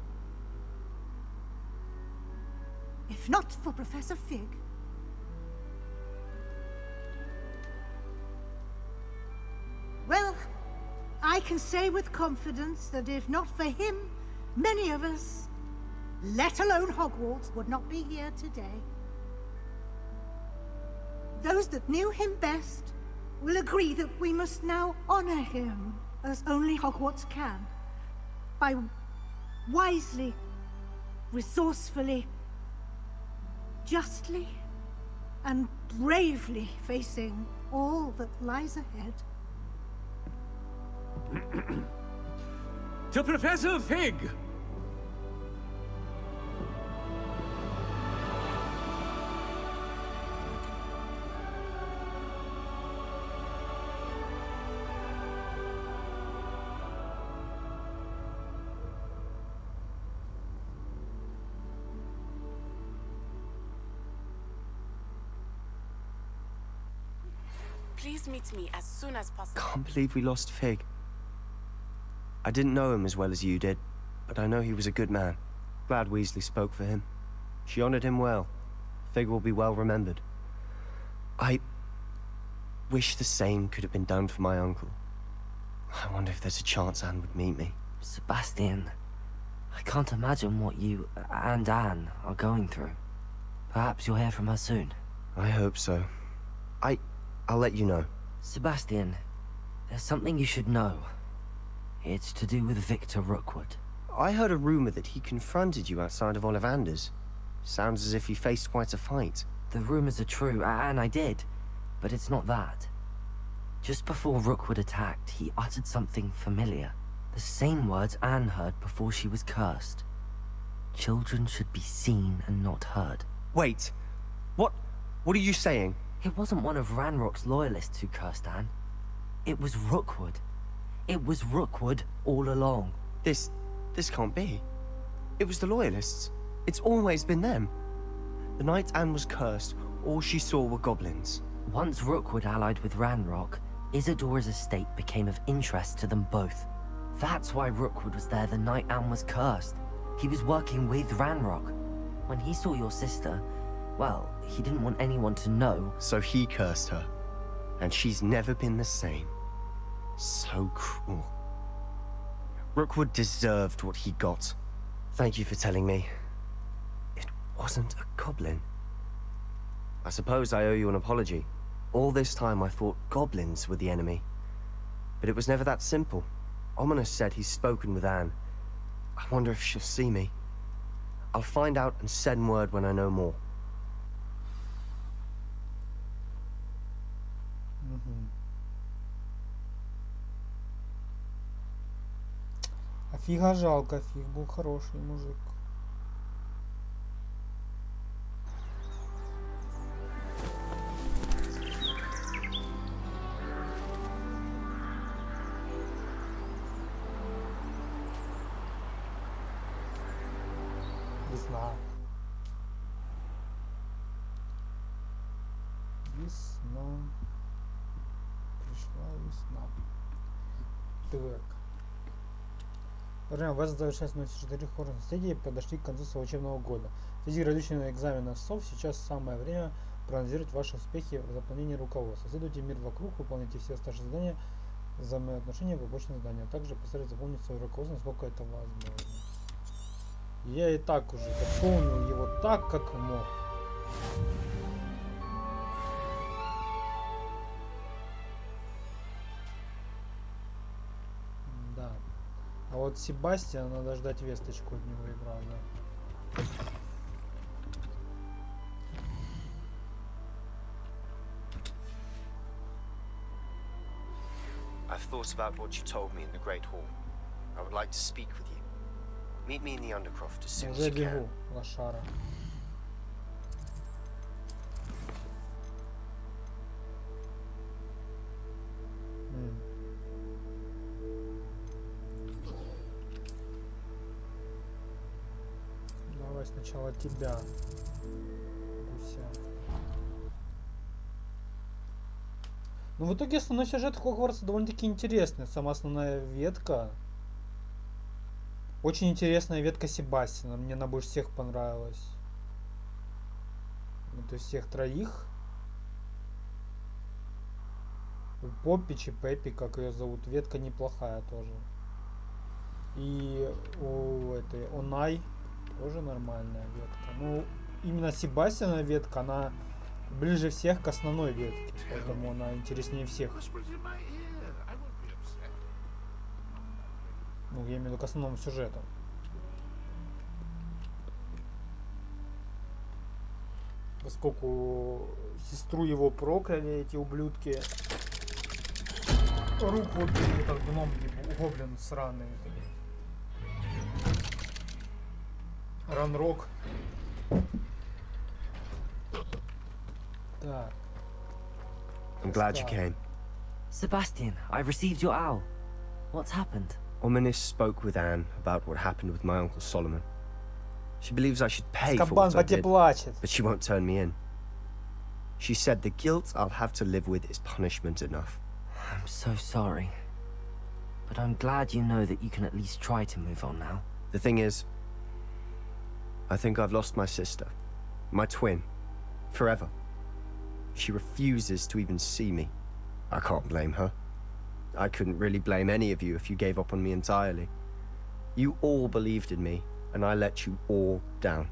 If not for Professor Fig, well, I can say with confidence that if not for him, many of us, let alone Hogwarts, would not be here today. Those that knew him best will agree that we must now honor him as only Hogwarts can, by wisely, resourcefully, justly, and bravely facing all that lies ahead. To Professor Fig! Please meet me as soon as possible. Can't believe we lost Fig. I didn't know him as well as you did, but I know he was a good man. Glad Weasley spoke for him. She honored him well. Fig will be well remembered. I wish the same could have been done for my uncle. I wonder if there's a chance Anne would meet me. Sebastian, I can't imagine what you and Anne are going through. Perhaps you'll hear from her soon. I hope so. I'll let you know. Sebastian, there's something you should know. It's to do with Victor Rookwood. I heard a rumor that he confronted you outside of Ollivander's. Sounds as if you faced quite a fight. The rumors are true, and I did. But it's not that. Just before Rookwood attacked, he uttered something familiar. The same words Anne heard before she was cursed. Children should be seen and not heard. Wait. What are you saying? It wasn't one of Ranrock's loyalists who cursed Anne. It was Rookwood. It was Rookwood all along. This can't be. It was the loyalists. It's always been them. The night Anne was cursed, all she saw were goblins. Once Rookwood allied with Ranrock, Isadora's estate became of interest to them both. That's why Rookwood was there the night Anne was cursed. He was working with Ranrock. When he saw your sister, well, he didn't want anyone to know. So he cursed her. And she's never been the same. So cruel. Rookwood deserved what he got. Thank you for telling me. It wasn't a goblin. I suppose I owe you an apology. All this time I thought goblins were the enemy. But it was never that simple. Ominous said he's spoken with Anne. I wonder if she'll see me. I'll find out and send word when I know more. А Фига жалко, Фиг был хороший мужик. Весна. Весна. Пришла весна. Так. Уважаемые, вас завершается 04 Хогвартс Legacy, подошли к концу своего учебного года. Среди различных экзаменов СОВ сейчас самое время проанализировать ваши успехи в заполнении руководства. Исследуйте мир вокруг, выполняйте все оставшиеся задания, взаимоотношения, побочные задания, а также постарайтесь заполнить свое руководство, насколько это возможно. Я и так уже заполнил его так, как мог. Да. А вот Себастьян, надо ждать весточку от него и правда. I've thought about what you told me in the Great Hall. I would like to speak with you. Meet me in the Undercroft as soon as Уже you can. бегу, лошара. Давай сначала тебя, гуся. Ну, в итоге основной сюжет Хогвартса довольно-таки интересный. Сама основная ветка. Очень интересная ветка Себастьяна. Мне она больше всех понравилась. Вот из всех троих. У Поппич и Пеппи, как ее зовут, ветка неплохая тоже. И у этой Онай тоже нормальная ветка. Ну, именно Себастьяна ветка, она ближе всех к основной ветке, поэтому она интереснее всех. Ну, я имею в виду к основному сюжету. Поскольку сестру его прокляли эти ублюдки. Руку вот этот гном, гоблин сраный. Ранрок. Так. I'm glad you came. Sebastian, I've received your owl. What's happened? Ominis spoke with Anne about what happened with my Uncle Solomon. She believes I should pay for Скабан what I по тебе did, плачет. but she won't turn me in. She said the guilt I'll have to live with is punishment enough. I'm so sorry. But I'm glad you know that you can at least try to move on now. The thing is, I think I've lost my sister, my twin, forever. She refuses to even see me. I can't blame her. I couldn't really blame any of you if you gave up on me entirely. You all believed in me, and I let you all down.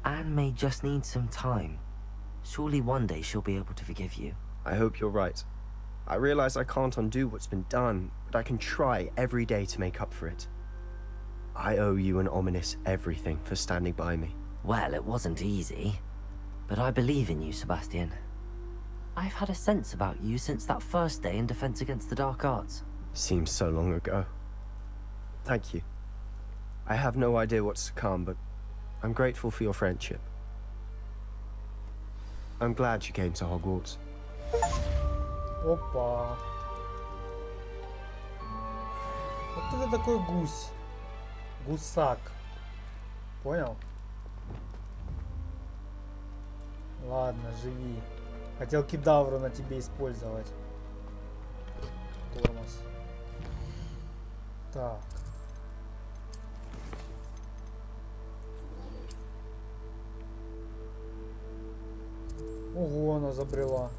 Anne may just need some time. Surely one day she'll be able to forgive you. I hope you're right. I realize I can't undo what's been done, but I can try every day to make up for it. I owe you and Ominis everything for standing by me. Well, it wasn't easy. But I believe in you, Sebastian. I've had a sense about you since that first day in Defense Against the Dark Arts. Seems so long ago. Thank you. I have no idea what's to come, but I'm grateful for your friendship. I'm glad you came to Hogwarts. Опа. Вот это такой гусь. Гусак. Понял? Ладно, живи. Хотел кедавру на тебе использовать. Тормоз. Так. Ого, она забрела.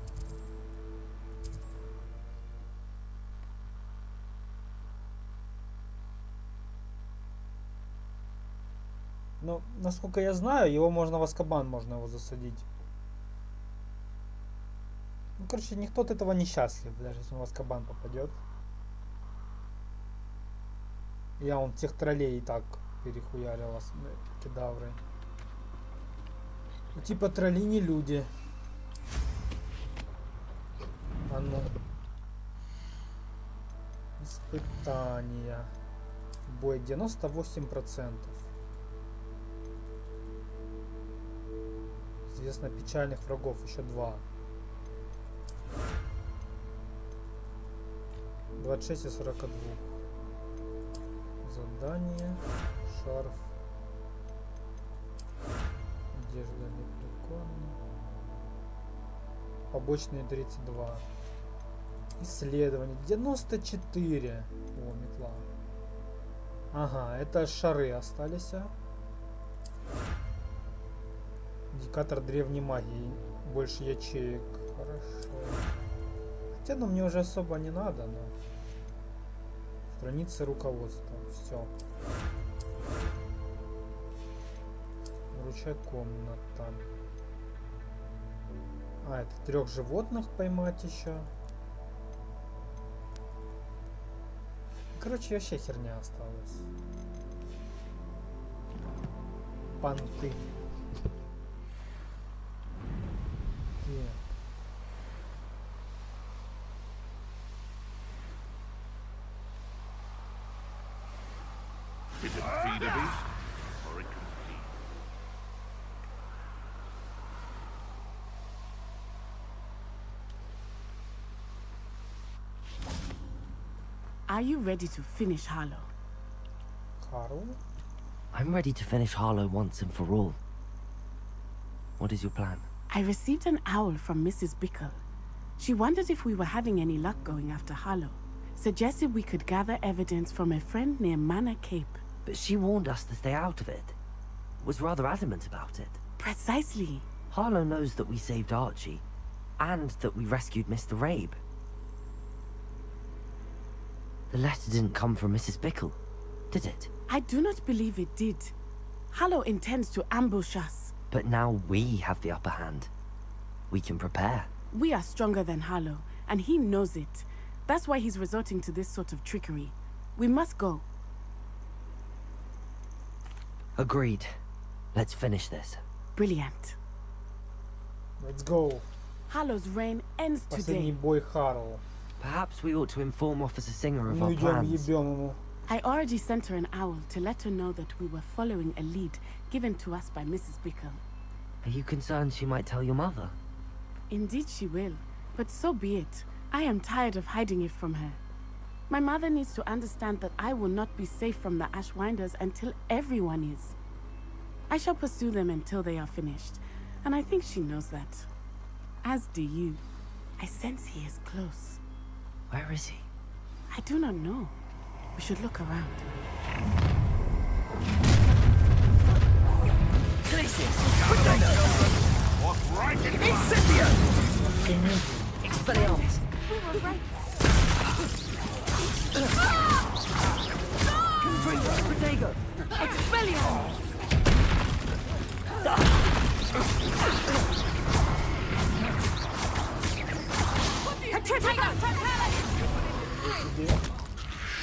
Ну, насколько я знаю, его можно в Азкабан, можно его засадить. Ну, короче, никто от этого не счастлив, даже если он в Азкабан попадет. Я он тех троллей и так перехуярил кедаврой. Ну, типа тролли не люди. А ну. Испытания. Бой 98%. Известно печальных врагов еще 2. 26 из 42. Задание. Шарф. Одежда лепрекона. Побочные 32. Исследование 94. О, метла. Ага, это шары остались. Индикатор древней магии. Больше ячеек. Хорошо. Хотя, ну, мне уже особо не надо, но... Страницы руководства. Все. Вручай комната. А, это 3 животных поймать еще. Короче, вообще херня осталась. Понты. Is it feed a beast or it compete? Are you ready to finish Harlow? Harlow? I'm ready to finish Harlow once and for all. What is your plan? I received an owl from Mrs. Bickle. She wondered if we were having any luck going after Harlow. Suggested we could gather evidence from a friend near Manor Cape. But she warned us to stay out of it. Was rather adamant about it. Precisely. Harlow knows that we saved Archie, and that we rescued Mr. Rabe. The letter didn't come from Mrs. Bickle, did it? I do not believe it did. Harlow intends to ambush us. But now we have the upper hand. We can prepare. We are stronger than Harlow, and he knows it. That's why he's resorting to this sort of trickery. We must go. Agreed. Let's finish this. Brilliant. Let's go. Harlow's reign ends Последний today. бой Харл. Perhaps we ought to inform Officer Singer of Ну our идем, plans. ебем ему. I already sent her an owl to let her know that we were following a lead given to us by Mrs. Bickle. Are you concerned she might tell your mother? Indeed she will, but so be it. I am tired of hiding it from her. My mother needs to understand that I will not be safe from the Ashwinders until everyone is. I shall pursue them until they are finished, and I think she knows that. As do you. I sense he is close. Where is he? I do not know. We should look around. What's right in Incipio! Expelliarmus! We were right. Protego! Expelliarmus!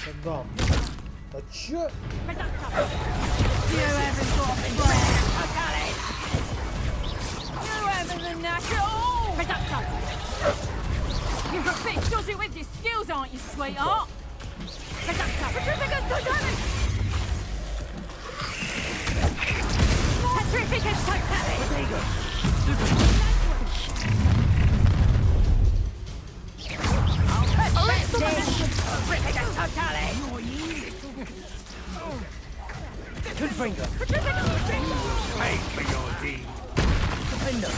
Саддам. А чё? You haven't got You haven't the knack at all! You're a bit dodgy with your skills, aren't you, sweetheart? Petrificus totalis! Petrificus totalis! Petrificus totalis! Good finger! Pay for your deed. Defender!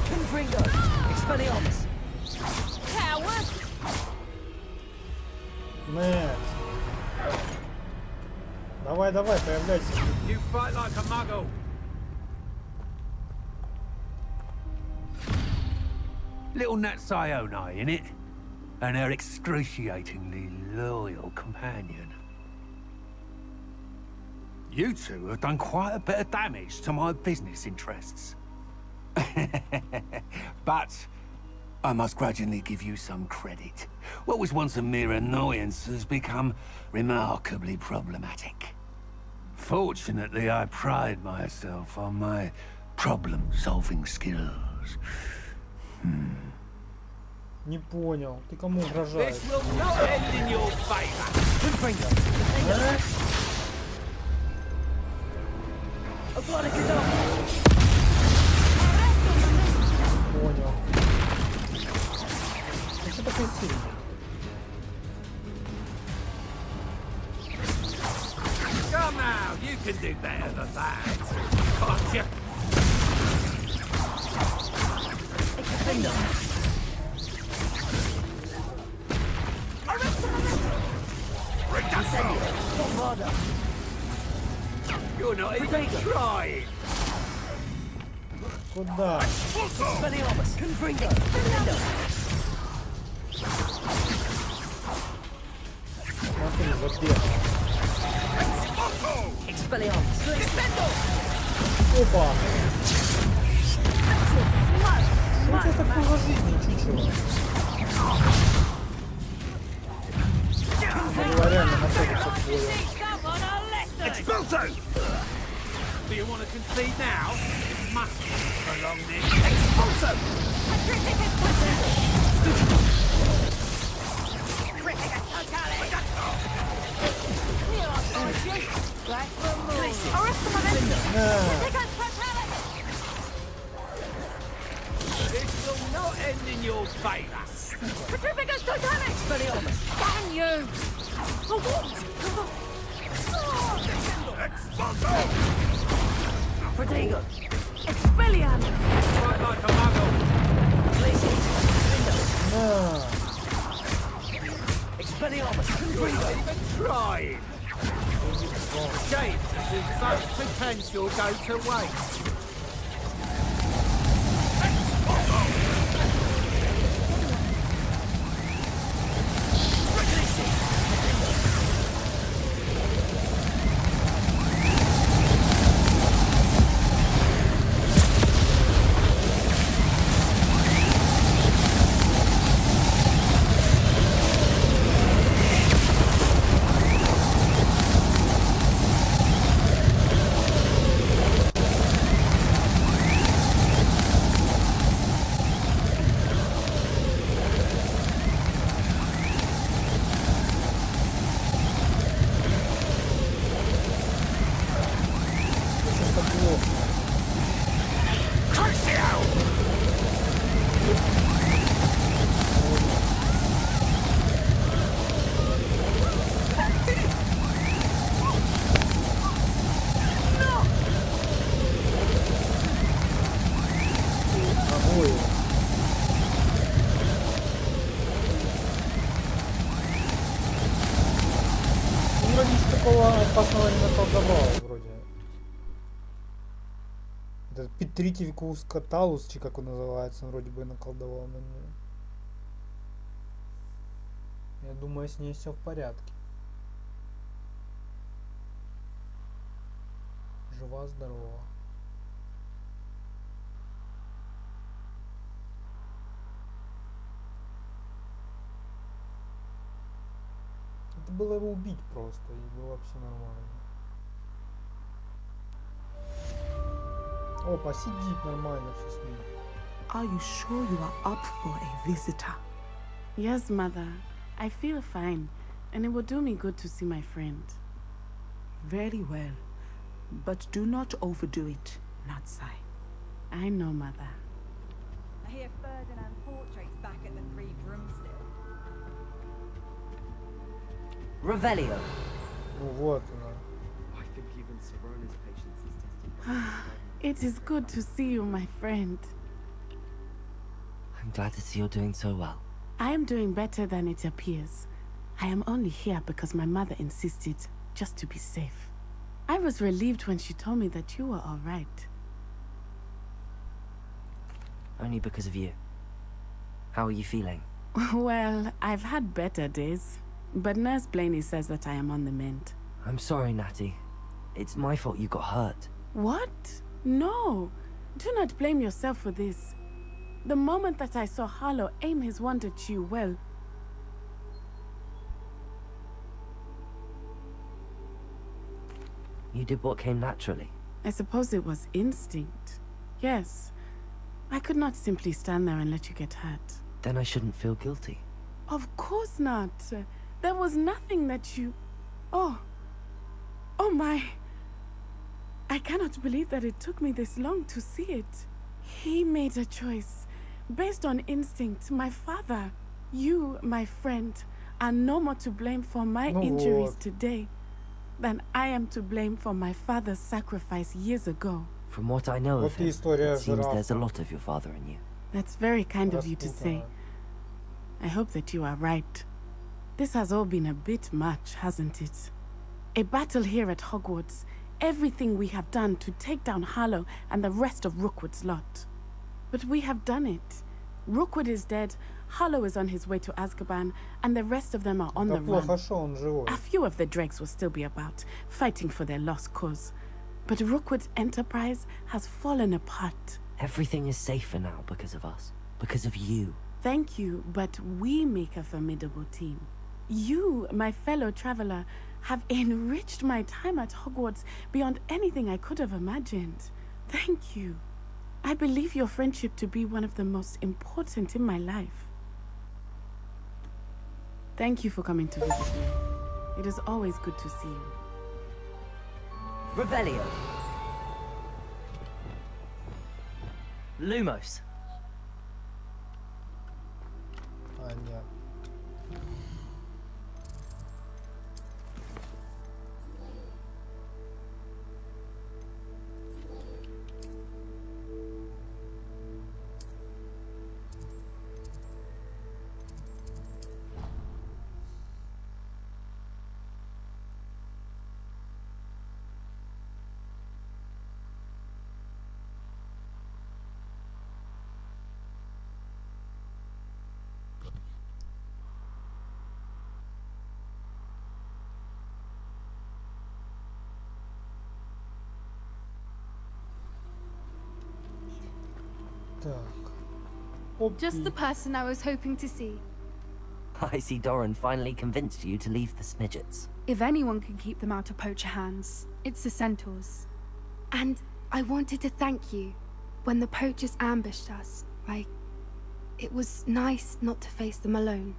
Confringo! Expelliarmus! Coward! Нет. Давай, давай, появляйся. You fight like a muggle. Little Nat Sione, innit? And her excruciatingly loyal companion. You two have done quite a bit of damage to my business interests. But I must grudgingly give you some credit. What was once a mere annoyance has become remarkably problematic. Fortunately, I pride myself on my problem-solving skills. Не понял. Ты кому угрожаешь? This will not end in your favor. Confringo! Понял. Ты что такой сильный? Come now, you can do better than that. Can't you? You're not even trying. Куда? Expelliarmus! Confringo! Смотри, забег. Expelliarmus! Опа! Что у тебя такого жизни, чучело? Была реально находится в бою. Expulso! Do you want to concede now? It must prolong this. Expulso! This will not end in your favor. Petrificus totalis! Expelliarmus! Damn you! Oh, what? Expulso! Protego! Expelliarmus! Fight like a muggle. На! Expelliarmus! You're Confringo! not even trying. Shame to see such potential go to waste. такого опасного не наколдовал вроде. Этот Петритивикус Каталус, чи как он называется, он вроде бы наколдовал на нее. Я думаю, с ней все в порядке. Жива-здорова. Это было его убить просто, и было все нормально. Опа, сидит нормально все с ним. Are you sure you are up for a visitor? Yes, Mother. I feel fine, and it will do me good to see my friend. Very well. But do not overdo it, Natsai. I know, Mother. I hear Ferdinand Portrait's back at the Three Broomsticks. Revelio. Ну вот она. I think even Sorona's patience is tested. It is good to see you, my friend. I'm glad to see you're doing so well. I am doing better than it appears. I am only here because my mother insisted, just to be safe. I was relieved when she told me that you were all right. Only because of you. How are you feeling? Well, I've had better days, but Nurse Blaney says that I am on the mend. I'm sorry, Natty. It's my fault you got hurt. What? No. Do not blame yourself for this. The moment that I saw Harlow aim his wand at you, well... You did what came naturally. I suppose it was instinct. Yes. I could not simply stand there and let you get hurt. Then I shouldn't feel guilty. Of course not. There was nothing that you... Oh. Oh my. I cannot believe that it took me this long to see it. He made a choice. Based on instinct, my father, you, my friend, are no more to blame for my injuries today than I am to blame for my father's sacrifice years ago. From what I know of him, it seems there's a lot of your father in you. That's very kind of you to say. I hope that you are right. This has all been a bit much, hasn't it? A battle here at Hogwarts. Everything we have done to take down Harlow and the rest of Rookwood's lot. But we have done it. Rookwood is dead, Harlow is on his way to Azkaban, and the rest of them are on the run. A few of the dregs will still be about, fighting for their lost cause. But Rookwood's enterprise has fallen apart. Everything is safer now because of us. Because of you. Thank you, but we make a formidable team. You, my fellow traveler, have enriched my time at Hogwarts beyond anything I could have imagined. Thank you. I believe your friendship to be one of the most important in my life. Thank you for coming to visit me. It is always good to see you. Revelio. Lumos. Понятно. Just the person I was hoping to see. I see Doran finally convinced you to leave the Snidgets. If anyone can keep them out of poacher hands, it's the Centaurs. And I wanted to thank you. When the poachers ambushed us, it was nice not to face them alone.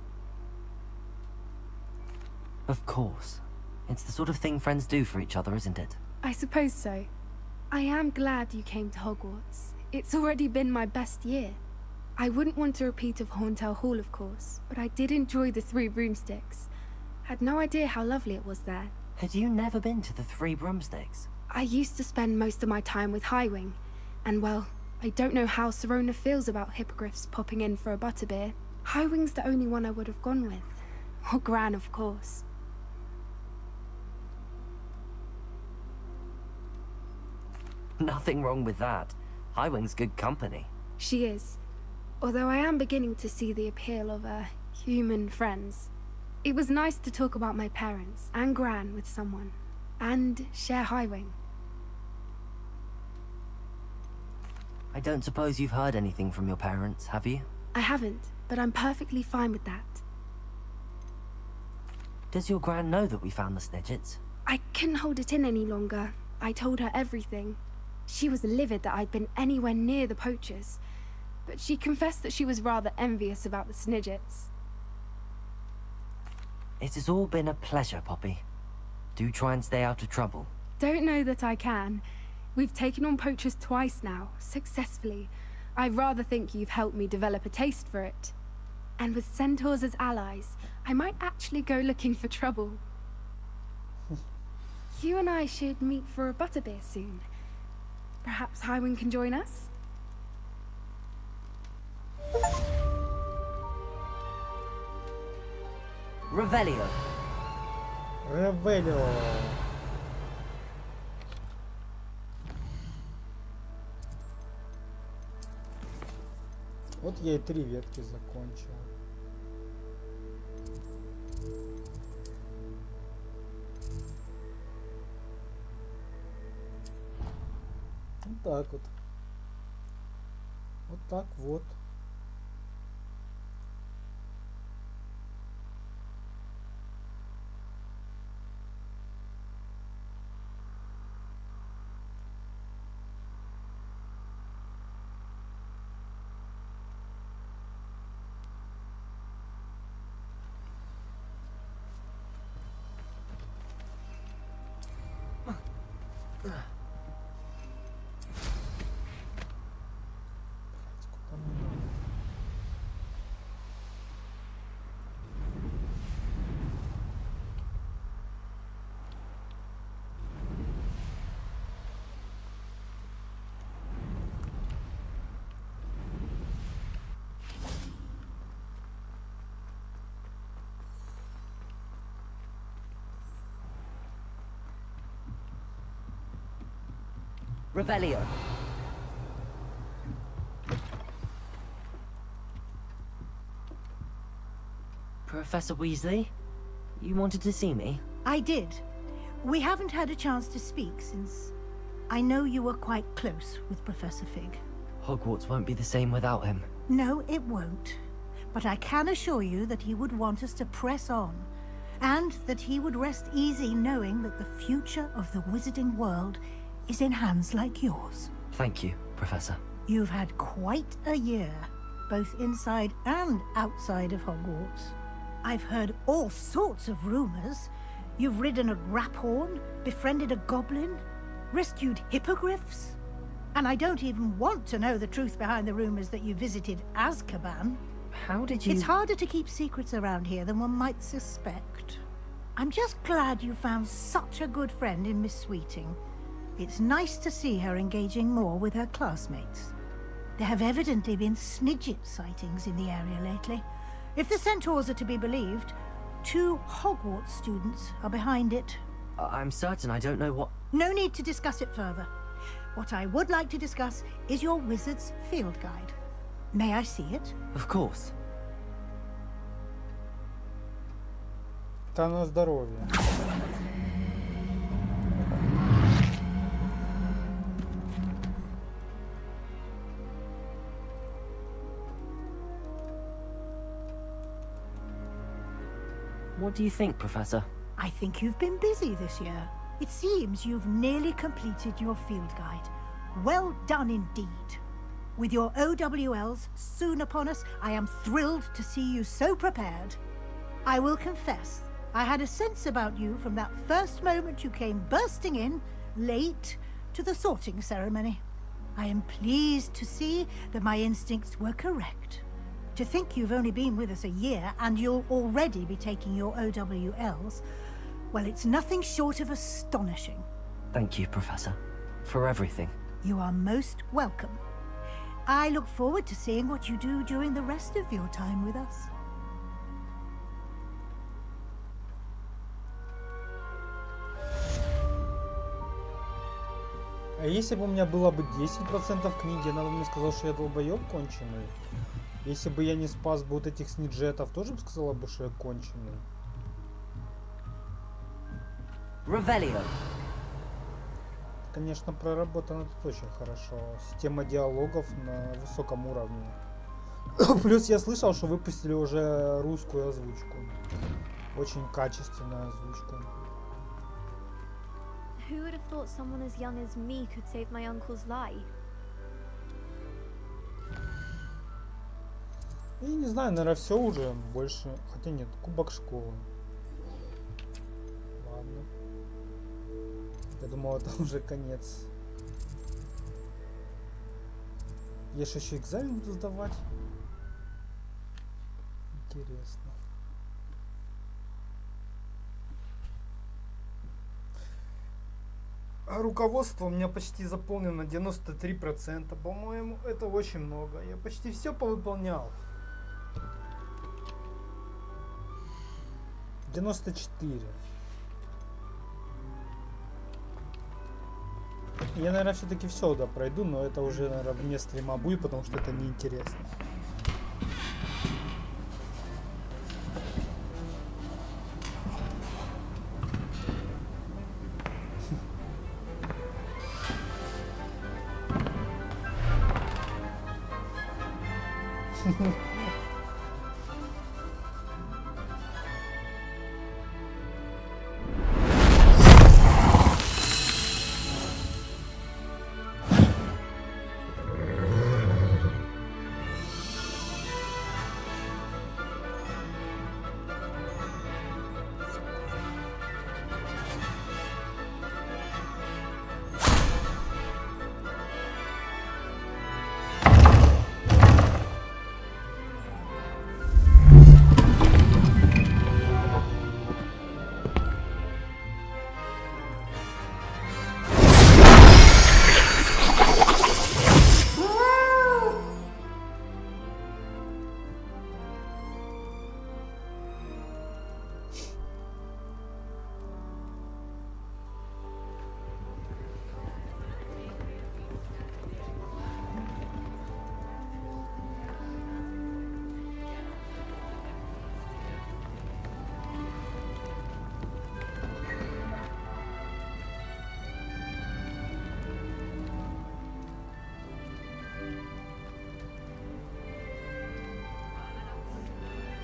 Of course. It's the sort of thing friends do for each other, isn't it? I suppose so. I am glad you came to Hogwarts. It's already been my best year. I wouldn't want a repeat of Horntail Hall, of course, but I did enjoy the Three Broomsticks. Had no idea how lovely it was there. Had you never been to the Three Broomsticks? I used to spend most of my time with Highwing, and well, I don't know how Sirona feels about hippogriffs popping in for a butterbeer. Highwing's the only one I would have gone with. Or Gran, of course. Nothing wrong with that. Highwing's good company. She is. Although I am beginning to see the appeal of human friends. It was nice to talk about my parents and Gran with someone. And share Highwing. I don't suppose you've heard anything from your parents, have you? I haven't, but I'm perfectly fine with that. Does your Gran know that we found the Snidgets? I couldn't hold it in any longer. I told her everything. She was livid that I'd been anywhere near the poachers, but she confessed that she was rather envious about the Snidgets. It has all been a pleasure, Poppy. Do try and stay out of trouble. Don't know that I can. We've taken on poachers twice now, successfully. I rather think you've helped me develop a taste for it. And with centaurs as allies, I might actually go looking for trouble. You and I should meet for a butterbeer soon. Perhaps Highwing can join us? Revelio. Ревелио. Вот я и 3 ветки закончил. Вот так вот. Вот так вот. Revelio. Professor Weasley, you wanted to see me? I did. We haven't had a chance to speak since I know you were quite close with Professor Fig. Hogwarts won't be the same without him. No, it won't. But I can assure you that he would want us to press on, and that he would rest easy knowing that the future of the wizarding world is in hands like yours. Thank you, Professor. You've had quite a year, both inside and outside of Hogwarts. I've heard all sorts of rumors. You've ridden a graphorn, befriended a goblin, rescued hippogriffs. And I don't even want to know the truth behind the rumors that you visited Azkaban. How did you... It's harder to keep secrets around here than one might suspect. I'm just glad you found such a good friend in Miss Sweeting. It's nice to see her engaging more with her classmates. There have evidently been Snidget sightings in the area lately. If the centaurs are to be believed, 2 Hogwarts students are behind it. I'm certain I don't know what... No need to discuss it further. What I would like to discuss is your wizard's field guide. May I see it? Of course. Та на здоровье. What do you think, Professor? I think you've been busy this year. It seems you've nearly completed your field guide. Well done indeed. With your OWLs soon upon us, I am thrilled to see you so prepared. I will confess, I had a sense about you from that first moment you came bursting in, late, to the sorting ceremony. I am pleased to see that my instincts were correct. To think you've only been with us a year and you'll already be taking your OWLs, well, it's nothing short of astonishing. Thank you, Professor, for everything. You are most welcome. I look forward to seeing what you do during the rest of your time with us. А если бы у меня было бы 10% книги, она бы мне сказала, что я долбоёб конченый. Если бы я не спас бы вот этих сниджетов, тоже бы сказала бы, что я конченый. Revelio. Конечно, проработано тут очень хорошо. Система диалогов на высоком уровне. Плюс я слышал, что выпустили уже русскую озвучку. Очень качественная озвучка. Who would have thought someone as young as me could save my uncle's life? Я не знаю, наверное, все уже больше. Хотя нет, кубок школы. Ладно. Я думал, это уже конец. Я же еще экзамен буду сдавать. Интересно. А руководство у меня почти заполнено 93%. По-моему, это очень много. Я почти все повыполнял. 94. Я, наверное, все-таки все, да, пройду, но это уже, наверное, вне стрима будет, потому что это неинтересно.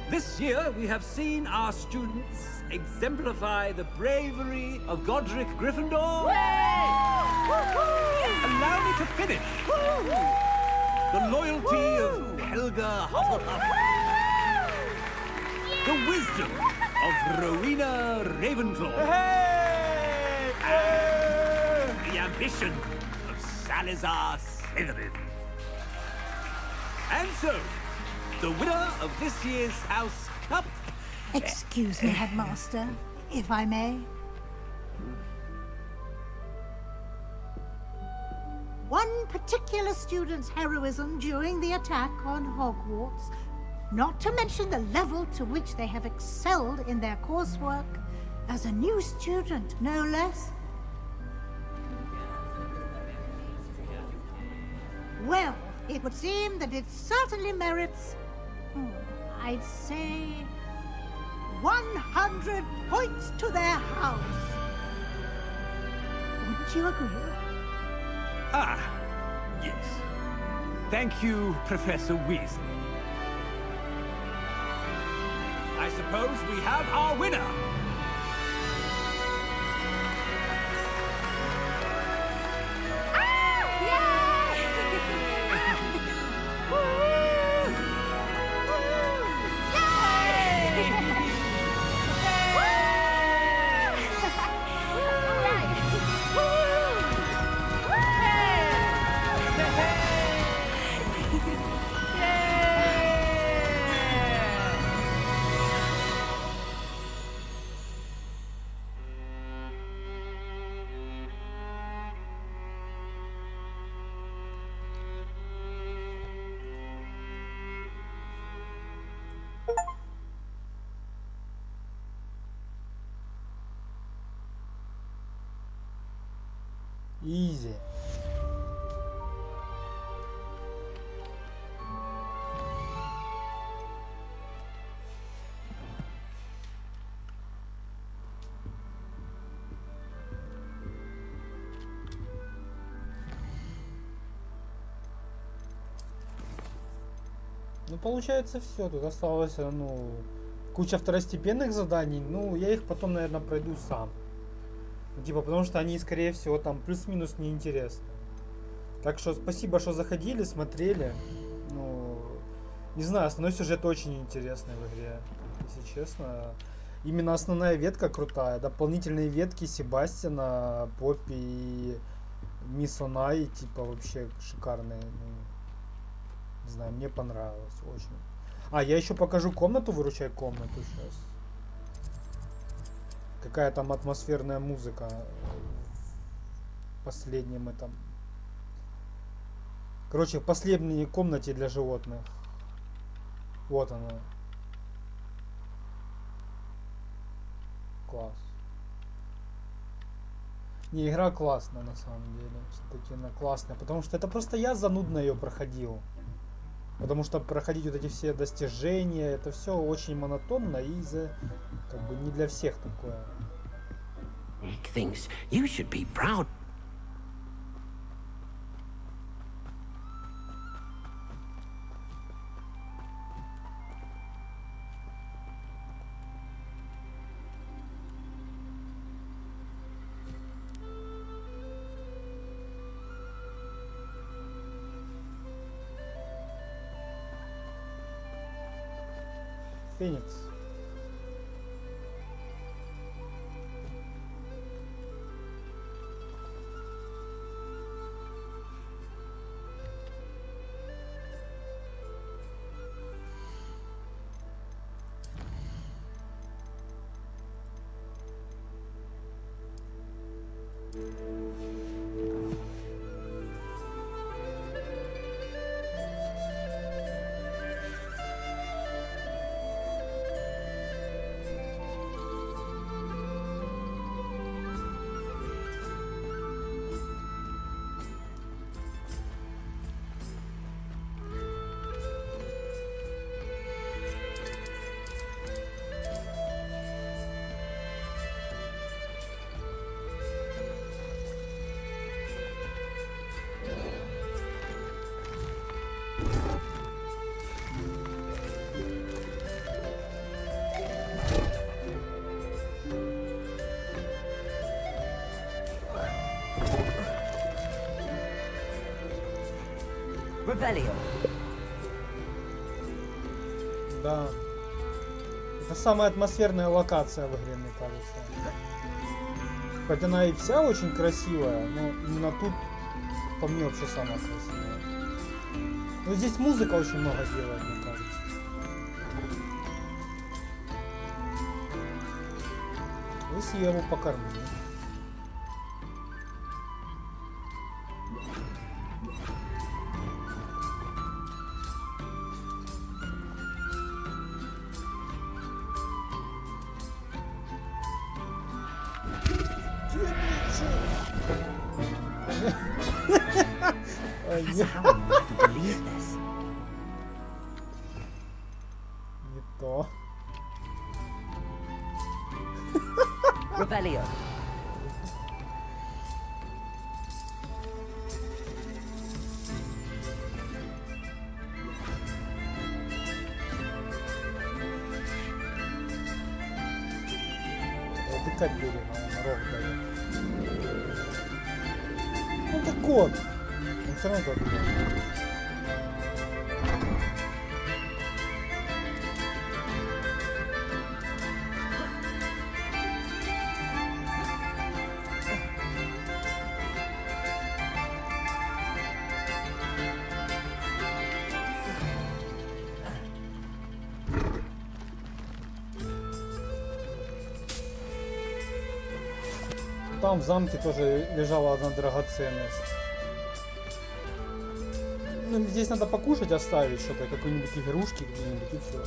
This year, we have seen our students exemplify the bravery of Godric Gryffindor. Allow me to finish. The loyalty of Helga Hufflepuff. The wisdom of Rowena Ravenclaw. And the ambition of Salazar Slytherin. And so, the winner of this year's House Cup... Excuse me, Headmaster, if I may. One particular student's heroism during the attack on Hogwarts, not to mention the level to which they have excelled in their coursework, as a new student, no less. Well, it would seem that it certainly merits, I'd say, 100 points to their house. Wouldn't you agree? Ah, yes. Thank you, Professor Weasley. I suppose we have our winner. Easy. Ну, получается, все. Тут осталось, ну, куча второстепенных заданий. Ну, я их потом, наверное, пройду сам. Ну, типа, потому что они, скорее всего, там плюс-минус неинтересны. Так что спасибо, что заходили, смотрели. Ну, не знаю, основной сюжет очень интересный в игре, если честно. Именно основная ветка крутая. Дополнительные ветки Себастьяна, Поппи и Мисс Онай, типа, вообще шикарные. Ну, не знаю, мне понравилось очень. А, я еще покажу комнату, выручай комнату сейчас. Какая там атмосферная музыка в последнем этом. Короче, в последней комнате для животных. Вот она. Класс. Не, игра классная на самом деле. Все-таки она классная. Потому что это просто я занудно ее проходил. Потому что проходить вот эти все достижения, это все очень монотонно и как бы не для всех такое. Nick thinks you should be proud. Феникс. Revelio. Да. Это самая атмосферная локация в игре, мне кажется. Хоть она и вся очень красивая, но именно тут по мне вообще самая красивая. Но здесь музыка очень много делает, мне кажется. Если я его покормлю. Professor Howard will never believe this. Не то. Revelio. Отдыхать будем, а он рог дает. Ну это кот. Он все равно кот. Там в замке тоже лежала одна драгоценность. Ну, здесь надо покушать оставить что-то, какие-нибудь игрушки где-нибудь и все.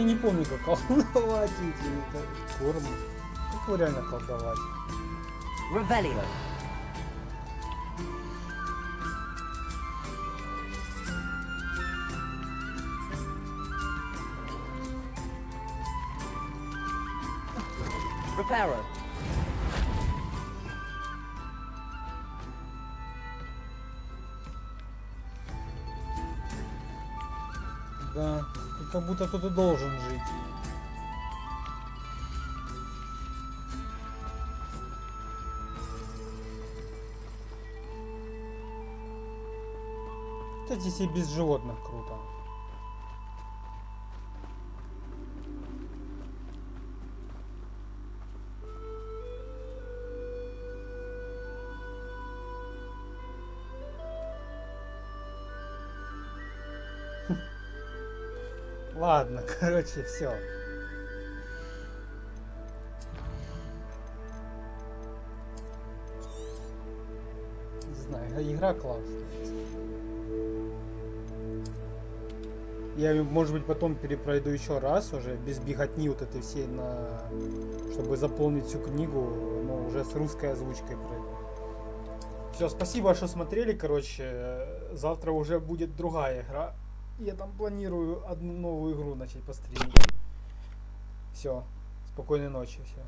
Я не помню, как колдовать эти формы. Как его реально колдовать? Revelio. Reparo. Да, тут как будто кто-то должен жить. Кстати, здесь и без животных круто. Ладно, короче, все. Не знаю, игра классная. Я, может быть, потом перепройду еще раз уже, без беготни вот этой всей, чтобы заполнить всю книгу, но уже с русской озвучкой пройду. Все, спасибо, что смотрели, короче. Завтра уже будет другая игра. Я там планирую одну новую игру начать по стриму. Все, спокойной ночи, все.